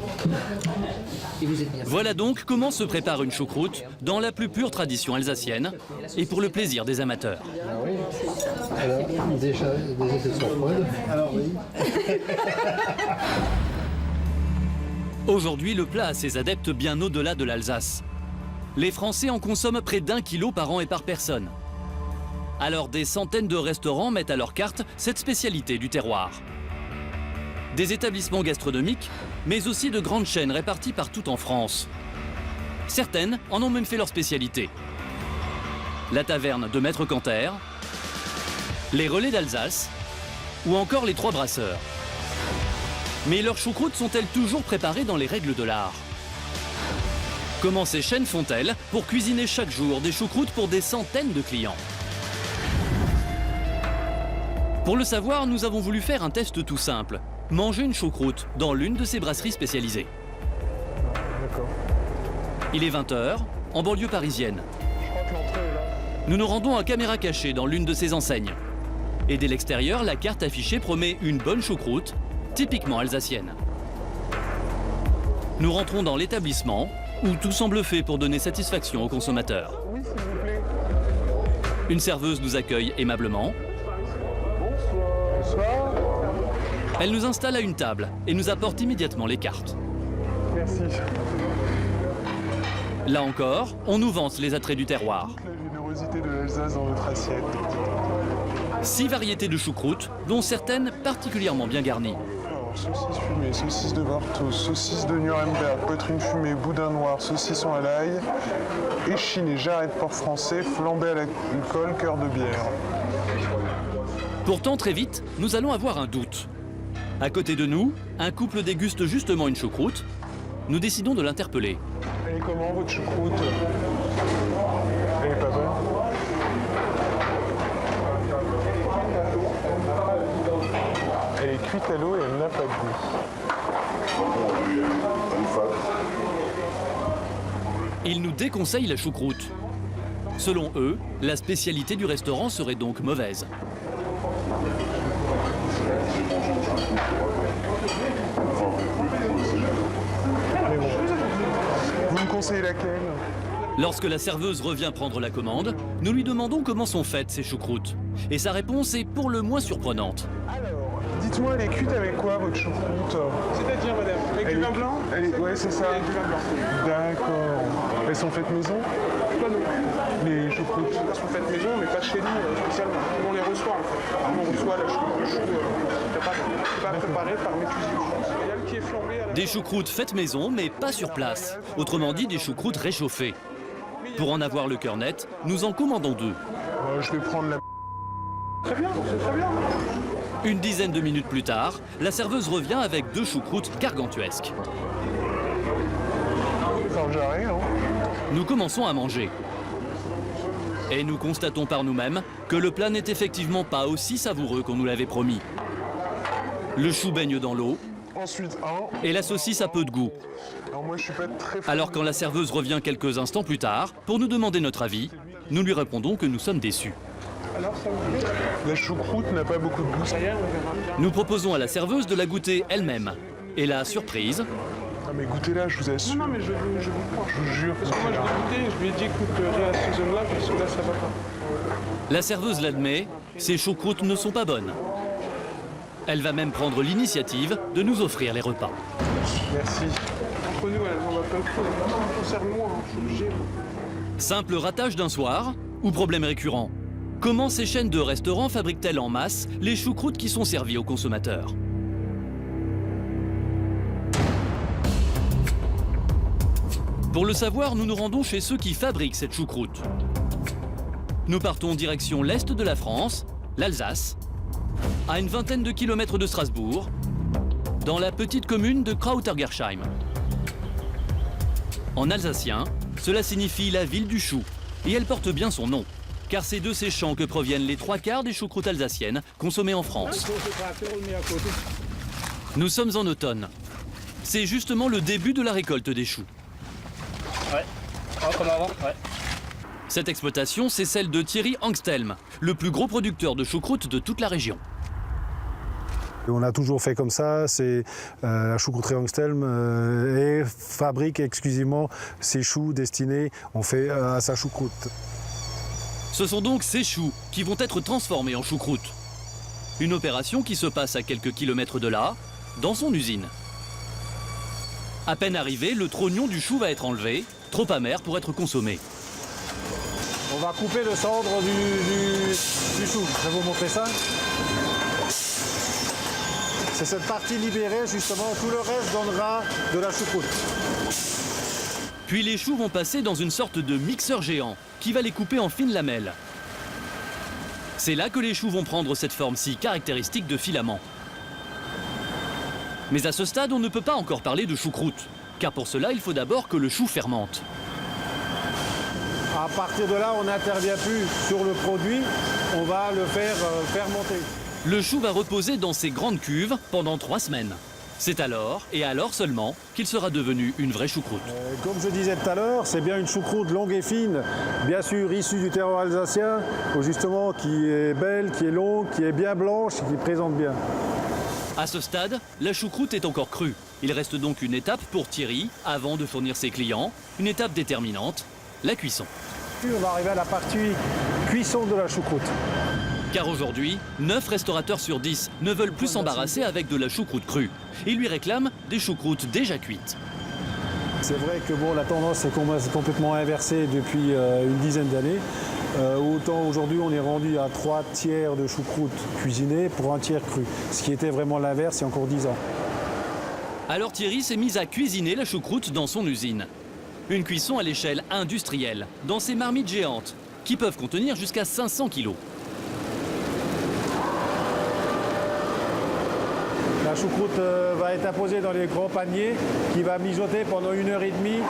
Et vous êtes bien. Voilà donc comment se prépare une choucroute dans la plus pure tradition alsacienne et pour le plaisir des amateurs. Ah oui. Alors, déjà elles sont froides. Alors oui. Aujourd'hui, le plat a ses adeptes bien au-delà de l'Alsace. Les Français en consomment près d'1 kilo par an et par personne. Alors des centaines de restaurants mettent à leur carte cette spécialité du terroir. Des établissements gastronomiques, mais aussi de grandes chaînes réparties partout en France. Certaines en ont même fait leur spécialité. La taverne de Maître Canter, les relais d'Alsace ou encore les 3 brasseurs. Mais leurs choucroutes sont-elles toujours préparées dans les règles de l'art? Comment ces chaînes font-elles pour cuisiner chaque jour des choucroutes pour des centaines de clients? Pour le savoir, nous avons voulu faire un test tout simple. Manger une choucroute dans l'une de ces brasseries spécialisées. Il est 20h, en banlieue parisienne. Nous nous rendons à caméra cachée dans l'une de ces enseignes. Et dès l'extérieur, la carte affichée promet une bonne choucroute, typiquement alsacienne. Nous rentrons dans l'établissement, où tout semble fait pour donner satisfaction aux consommateurs. Oui, s'il vous plaît. Une serveuse nous accueille aimablement. Bonsoir. Elle nous installe à une table et nous apporte immédiatement les cartes. Merci. Là encore, on nous vante les attraits du terroir. La générosité de l'Alsace dans votre assiette. 6 variétés de choucroute, dont certaines particulièrement bien garnies. Saucisse fumée, saucisse de Vartos, saucisse de Nuremberg, poitrine fumée, boudin noir, saucisson à l'ail, échiné, jarret de porc français, flambé à l'alcool, cœur de bière. Pourtant, très vite, nous allons avoir un doute. À côté de nous, un couple déguste justement une choucroute. Nous décidons de l'interpeller. Elle est comment votre choucroute? Elle est pas bonne? Elle est cuite à l'eau et elle n'a pas de goût. Ils nous déconseillent la choucroute. Selon eux, la spécialité du restaurant serait donc mauvaise. Mais bon. Vous me conseillez laquelle? Lorsque la serveuse revient prendre la commande, nous lui demandons comment sont faites ces choucroutes. Et sa réponse est pour le moins surprenante. Alors, dites-moi, elle est cuite avec quoi, votre choucroute? C'est-à-dire, madame, avec du vin blanc? Ouais, c'est ça. Avec du vin blanc. D'accord. Elles sont faites maison? Pas non. Les choucroutes? Elles sont faites maison, mais pas chez nous, spécialement. On les reçoit, en fait. On reçoit la choucroute pas préparée par mes cuisiniers. Et elle qui est flambée à la... Des choucroutes faites maison, mais pas sur place. Autrement dit, des choucroutes réchauffées. Pour en avoir le cœur net, nous en commandons 2. Je vais prendre la... Très bien, c'est très bien. Une dizaine de minutes plus tard, la serveuse revient avec 2 choucroutes gargantuesques. Sans jarret, hein. Nous commençons à manger. Et nous constatons par nous-mêmes que le plat n'est effectivement pas aussi savoureux qu'on nous l'avait promis. Le chou baigne dans l'eau et la saucisse a peu de goût. Alors quand la serveuse revient quelques instants plus tard pour nous demander notre avis, nous lui répondons que nous sommes déçus. La choucroute n'a pas beaucoup de goût. Nous proposons à la serveuse de la goûter elle-même. Et la surprise... Ah mais goûtez-la, je vous assure. Non mais je vous crois. Je vous jure. Parce que moi je l'ai goûté, je lui ai dit écoute, réassaisonne-la parce que là ça va pas. La serveuse l'admet, ces choucroutes ne sont pas bonnes. Elle va même prendre l'initiative de nous offrir les repas. Merci. Entre nous, elles en va pas le coup. Concerne-moi, je suis obligé. Simple ratage d'un soir ou problème récurrent? Comment ces chaînes de restaurants fabriquent-elles en masse les choucroutes qui sont servies aux consommateurs? Pour le savoir, nous nous rendons chez ceux qui fabriquent cette choucroute. Nous partons direction l'est de la France, l'Alsace, à une vingtaine de kilomètres de Strasbourg, dans la petite commune de Krautergersheim. En alsacien, cela signifie la ville du chou, et elle porte bien son nom, car c'est de ces champs que proviennent les 3/4 des choucroutes alsaciennes consommées en France. Nous sommes en automne. C'est justement le début de la récolte des choux. Ouais, comme avant, ouais. Cette exploitation, c'est celle de Thierry Angstelm, le plus gros producteur de choucroute de toute la région. On a toujours fait comme ça, c'est la choucrouterie Angstelm et fabrique exclusivement ses choux destinés, on fait à sa choucroute. Ce sont donc ces choux qui vont être transformés en choucroute. Une opération qui se passe à quelques kilomètres de là, dans son usine. À peine arrivé, le trognon du chou va être enlevé, trop amer pour être consommé. On va couper le cendre du chou, je vais vous montrer ça. C'est cette partie libérée justement, tout le reste donnera de la choucroute. Puis les choux vont passer dans une sorte de mixeur géant qui va les couper en fines lamelles. C'est là que les choux vont prendre cette forme si caractéristique de filament. Mais à ce stade, on ne peut pas encore parler de choucroute, car pour cela, il faut d'abord que le chou fermente. À partir de là, on n'intervient plus sur le produit, on va le faire fermenter. Le chou va reposer dans ces grandes cuves pendant 3 semaines. C'est alors, et alors seulement, qu'il sera devenu une vraie choucroute. Comme je disais tout à l'heure, c'est bien une choucroute longue et fine, bien sûr issue du terroir alsacien, justement qui est belle, qui est longue, qui est bien blanche, qui présente bien. À ce stade, la choucroute est encore crue. Il reste donc une étape pour Thierry, avant de fournir ses clients, une étape déterminante, la cuisson. On va arriver à la partie cuisson de la choucroute. Car aujourd'hui, 9 restaurateurs sur 10 ne veulent plus s'embarrasser avec de la choucroute crue. Ils lui réclament des choucroutes déjà cuites. C'est vrai que bon, la tendance est complètement inversée depuis une dizaine d'années. Autant aujourd'hui on est rendu à 3/3 de choucroute cuisinée pour 1/3 cru. Ce qui était vraiment l'inverse il y a encore 10 ans. Alors Thierry s'est mis à cuisiner la choucroute dans son usine. Une cuisson à l'échelle industrielle, dans ces marmites géantes, qui peuvent contenir jusqu'à 500 kilos. La choucroute va être imposée dans les grands paniers qui va mijoter pendant 1h30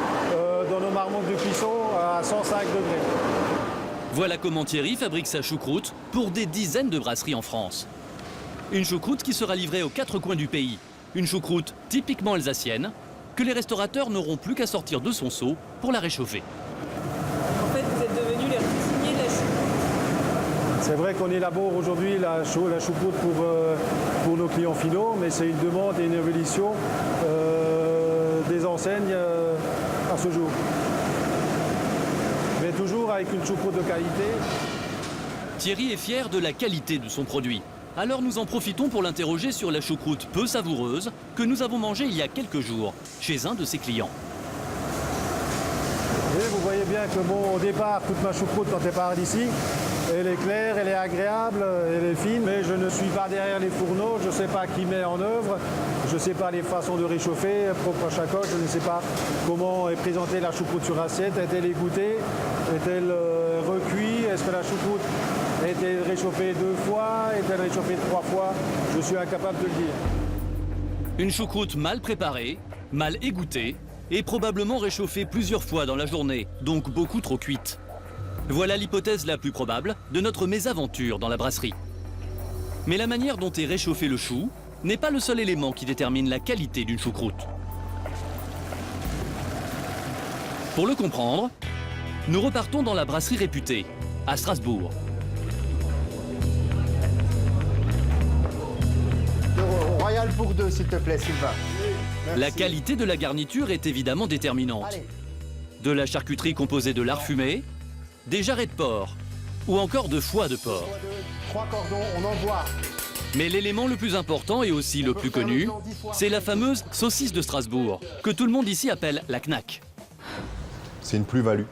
dans nos marmottes de cuisson à 105 degrés. Voilà comment Thierry fabrique sa choucroute pour des dizaines de brasseries en France. Une choucroute qui sera livrée aux 4 coins du pays. Une choucroute typiquement alsacienne que les restaurateurs n'auront plus qu'à sortir de son seau pour la réchauffer. En fait, vous êtes devenus les cuisiniers de la choucroute. C'est vrai qu'on élabore aujourd'hui la choucroute pour nos clients finaux, mais c'est une demande et une évolution des enseignes à ce jour. Mais toujours avec une choucroute de qualité. Thierry est fier de la qualité de son produit. Alors nous en profitons pour l'interroger sur la choucroute peu savoureuse que nous avons mangée il y a quelques jours chez un de ses clients. Et vous voyez bien que bon, au départ, toute ma choucroute quand elle part d'ici, elle est claire, elle est agréable, elle est fine, mais je ne suis pas derrière les fourneaux, je ne sais pas qui met en œuvre, je ne sais pas les façons de réchauffer propres à chaque coche, je ne sais pas comment est présentée la choucroute sur assiette, est-elle égouttée, est-elle recuite, est-ce que la choucroute est-elle réchauffée 2 fois, est-elle réchauffée 3 fois, je suis incapable de le dire. Une choucroute mal préparée, mal égouttée et probablement réchauffée plusieurs fois dans la journée, donc beaucoup trop cuite. Voilà l'hypothèse la plus probable de notre mésaventure dans la brasserie. Mais la manière dont est réchauffé le chou n'est pas le seul élément qui détermine la qualité d'une choucroute. Pour le comprendre, nous repartons dans la brasserie réputée, à Strasbourg. Royal pour deux, s'il te plaît, Sylvain. La qualité de la garniture est évidemment déterminante. De la charcuterie composée de lard fumé, des jarrets de porc ou encore de foie de porc. 3 cordons, on envoie. Mais l'élément le plus important et aussi le plus connu, c'est la fameuse saucisse de Strasbourg, que tout le monde ici appelle la knack. C'est une plus-value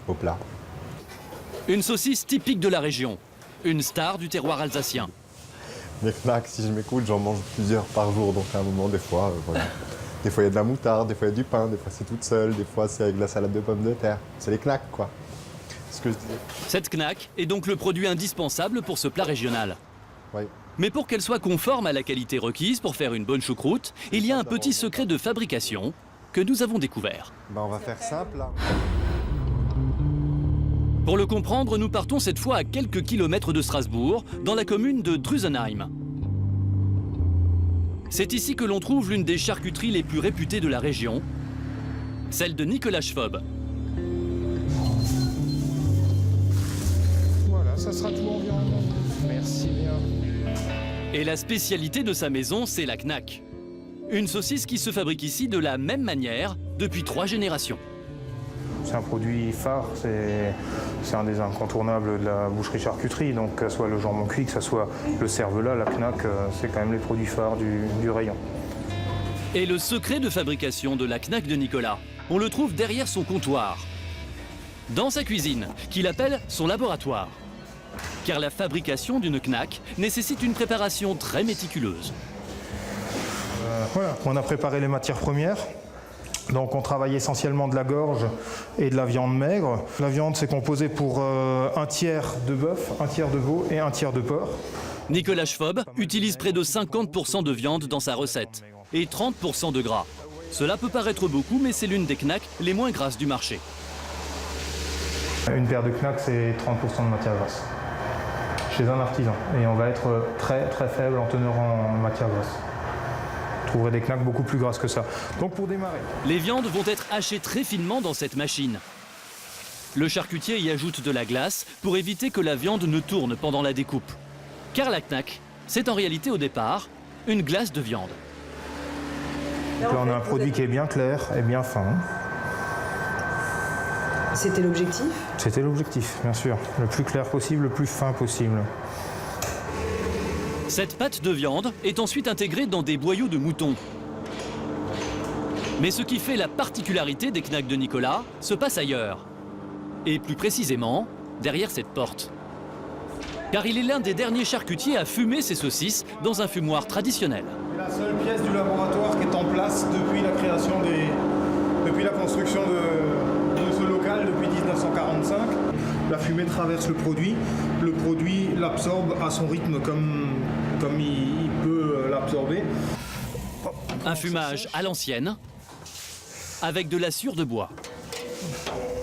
au plat. Une saucisse typique de la région, une star du terroir alsacien. Les knacks, si je m'écoute, j'en mange plusieurs par jour, donc à un moment, des fois, voilà. Des fois, il y a de la moutarde, des fois, il y a du pain, des fois, c'est toute seule, des fois, c'est avec de la salade de pommes de terre. C'est les knacks, quoi. C'est ce que je disais. Cette knack est donc le produit indispensable pour ce plat régional. Oui. Mais pour qu'elle soit conforme à la qualité requise pour faire une bonne choucroute, il y a un petit secret de fabrication que nous avons découvert. On va faire simple, là. Pour le comprendre, nous partons cette fois à quelques kilomètres de Strasbourg, dans la commune de Drusenheim. C'est ici que l'on trouve l'une des charcuteries les plus réputées de la région, celle de Nicolas Schwob. Voilà, ça sera tout en viande. Merci bien. Et la spécialité de sa maison, c'est la knack. Une saucisse qui se fabrique ici de la même manière depuis 3 générations. C'est un produit phare, c'est un des incontournables de la boucherie-charcuterie. Donc que ce soit le jambon cuit, que ce soit le cervelas, la knack, c'est quand même les produits phares du rayon. Et le secret de fabrication de la knack de Nicolas, on le trouve derrière son comptoir, dans sa cuisine, qu'il appelle son laboratoire. Car la fabrication d'une knack nécessite une préparation très méticuleuse. Voilà, on a préparé les matières premières. Donc on travaille essentiellement de la gorge et de la viande maigre. La viande, c'est composé pour un tiers de bœuf, un tiers de veau et un tiers de porc. Nicolas Schwob utilise près de 50% de viande dans sa recette et 30% de gras. Cela peut paraître beaucoup, mais c'est l'une des knacks les moins grasses du marché. Une paire de knacks, c'est 30% de matière grasse chez un artisan. Et on va être très très faible en teneur en matière grasse. Vous trouverez des knacks beaucoup plus grasses que ça. Donc pour démarrer. Les viandes vont être hachées très finement dans cette machine. Le charcutier y ajoute de la glace pour éviter que la viande ne tourne pendant la découpe. Car la knack, c'est en réalité au départ une glace de viande. Donc là on a un produit qui est bien clair et bien fin. C'était l'objectif ? C'était l'objectif, bien sûr. Le plus clair possible, le plus fin possible. Cette pâte de viande est ensuite intégrée dans des boyaux de mouton. Mais ce qui fait la particularité des knacks de Nicolas se passe ailleurs. Et plus précisément, derrière cette porte. Car il est l'un des derniers charcutiers à fumer ses saucisses dans un fumoir traditionnel. C'est la seule pièce du laboratoire qui est en place depuis la création depuis la construction de ce local depuis 1945. La fumée traverse le produit l'absorbe à son rythme comme il peut l'absorber. Un fumage à l'ancienne, avec de la sciure de bois.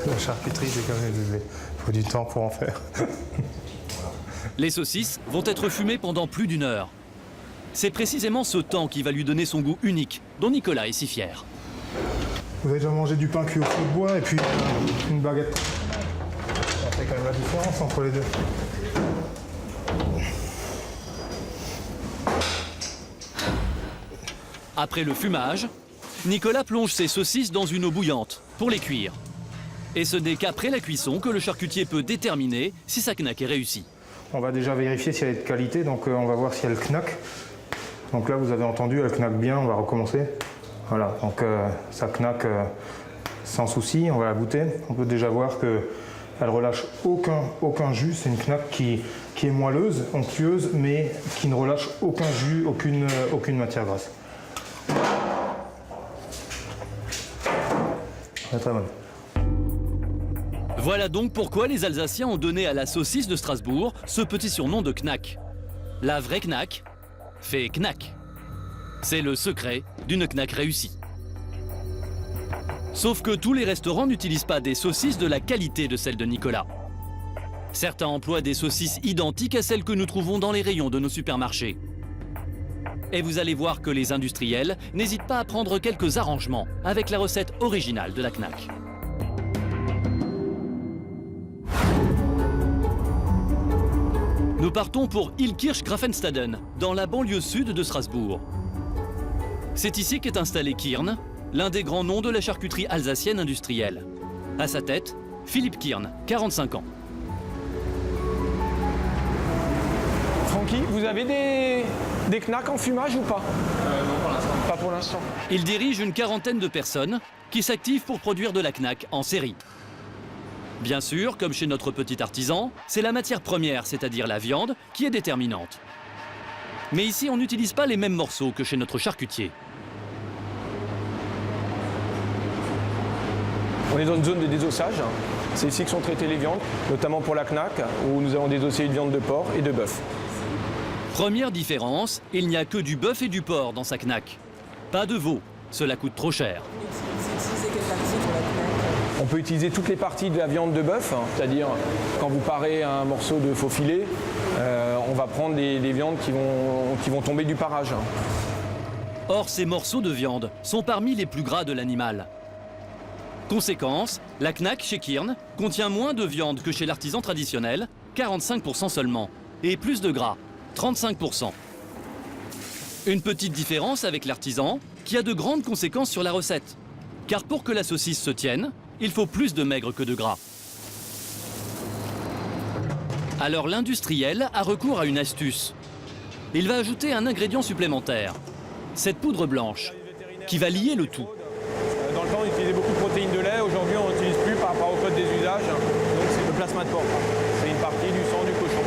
La charcuterie, c'est comme les bébés. Il faut du temps pour en faire. Les saucisses vont être fumées pendant plus d'1 heure. C'est précisément ce temps qui va lui donner son goût unique, dont Nicolas est si fier. Vous avez déjà mangé du pain cuit au feu de bois et puis une baguette. Ça fait quand même la différence entre les deux. Après le fumage, Nicolas plonge ses saucisses dans une eau bouillante pour les cuire. Et ce n'est qu'après la cuisson que le charcutier peut déterminer si sa knack est réussie. On va déjà vérifier si elle est de qualité, donc on va voir si elle knack. Donc là, vous avez entendu, elle knack bien, on va recommencer. Voilà, donc ça knack sans souci, on va la goûter. On peut déjà voir qu'elle relâche aucun jus. C'est une knack qui est moelleuse, onctueuse, mais qui ne relâche aucun jus, aucune matière grasse. Elle est très bonne. Voilà donc pourquoi les Alsaciens ont donné à la saucisse de Strasbourg ce petit surnom de knack. La vraie knack fait knack. C'est le secret d'une knack réussie. Sauf que tous les restaurants n'utilisent pas des saucisses de la qualité de celle de Nicolas. Certains emploient des saucisses identiques à celles que nous trouvons dans les rayons de nos supermarchés. Et vous allez voir que les industriels n'hésitent pas à prendre quelques arrangements avec la recette originale de la Knack. Nous partons pour Illkirch-Grafenstaden, dans la banlieue sud de Strasbourg. C'est ici qu'est installé Kirn, l'un des grands noms de la charcuterie alsacienne industrielle. À sa tête, Philippe Kirn, 45 ans. Francky, vous avez des knacks en fumage ou pas? Non, pour l'instant. Pas pour l'instant. Il dirige une quarantaine de personnes qui s'activent pour produire de la Knack en série. Bien sûr, comme chez notre petit artisan, c'est la matière première, c'est-à-dire la viande, qui est déterminante. Mais ici, on n'utilise pas les mêmes morceaux que chez notre charcutier. On est dans une zone de désossage. C'est ici que sont traitées les viandes, notamment pour la Knack, où nous avons désossé une viande de porc et de bœuf. Première différence, il n'y a que du bœuf et du porc dans sa Knack. Pas de veau, cela coûte trop cher. On peut utiliser toutes les parties de la viande de bœuf, c'est-à-dire quand vous parez un morceau de faux filet, on va prendre des viandes qui vont tomber du parage. Or, ces morceaux de viande sont parmi les plus gras de l'animal. Conséquence, la Knack chez Kirn contient moins de viande que chez l'artisan traditionnel, 45% seulement, et plus de gras, 35%. Une petite différence avec l'artisan qui a de grandes conséquences sur la recette. Car pour que la saucisse se tienne, il faut plus de maigre que de gras. Alors l'industriel a recours à une astuce. Il va ajouter un ingrédient supplémentaire, cette poudre blanche, qui va lier le tout. Dans le temps, on utilisait beaucoup de protéines de lait. Aujourd'hui, on n'utilise plus par rapport au code des usages. Donc c'est le plasma de porc. C'est une partie du sang du cochon.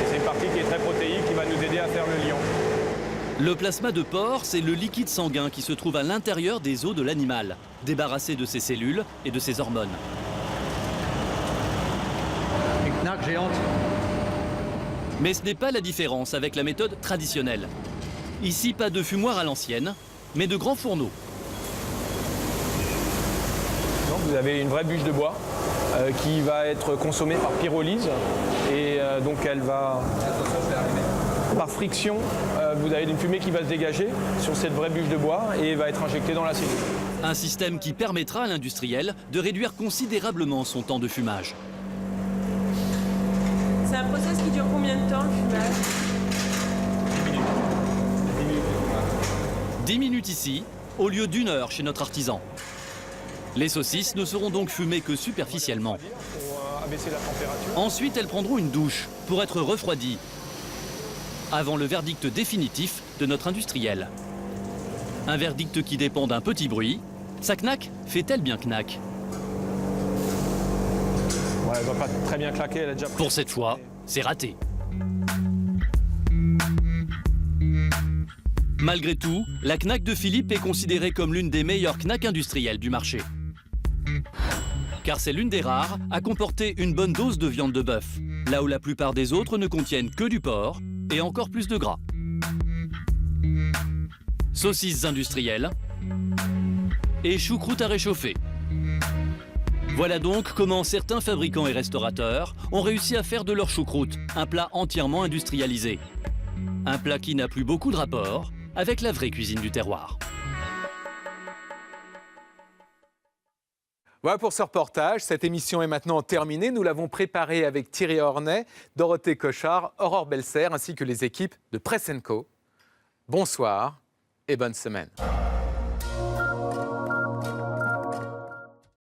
Et c'est une partie qui est très protéique, qui va nous aider à faire le liant. Le plasma de porc, c'est le liquide sanguin qui se trouve à l'intérieur des os de l'animal, débarrassé de ses cellules et de ses hormones. Une Knack géante. Mais ce n'est pas la différence avec la méthode traditionnelle. Ici, pas de fumoir à l'ancienne, mais de grands fourneaux. Donc, vous avez une vraie bûche de bois qui va être consommée par pyrolyse. Et donc elle va... Par friction, vous avez une fumée qui va se dégager sur cette vraie bûche de bois et va être injectée dans la cellule. Un système qui permettra à l'industriel de réduire considérablement son temps de fumage. C'est un process qui dure combien de temps, le fumage? 10 minutes ici, au lieu d'1 heure chez notre artisan. Les saucisses ne seront donc fumées que superficiellement. Ensuite, elles prendront une douche pour être refroidies, avant le verdict définitif de notre industriel. Un verdict qui dépend d'un petit bruit. Sa Knack fait-elle bien Knack? Ouais, elle va pas très bien claquer, elle a déjà... Pour cette fois, c'est raté. Malgré tout, la Knack de Philippe est considérée comme l'une des meilleures Knacks industrielles du marché. Car c'est l'une des rares à comporter une bonne dose de viande de bœuf, là où la plupart des autres ne contiennent que du porc et encore plus de gras. Saucisses industrielles et choucroute à réchauffer. Voilà donc comment certains fabricants et restaurateurs ont réussi à faire de leur choucroute un plat entièrement industrialisé. Un plat qui n'a plus beaucoup de rapport avec la vraie cuisine du terroir. Voilà pour ce reportage. Cette émission est maintenant terminée. Nous l'avons préparée avec Thierry Ornay, Dorothée Cochard, Aurore Belser ainsi que les équipes de Press & Co. Bonsoir et bonne semaine.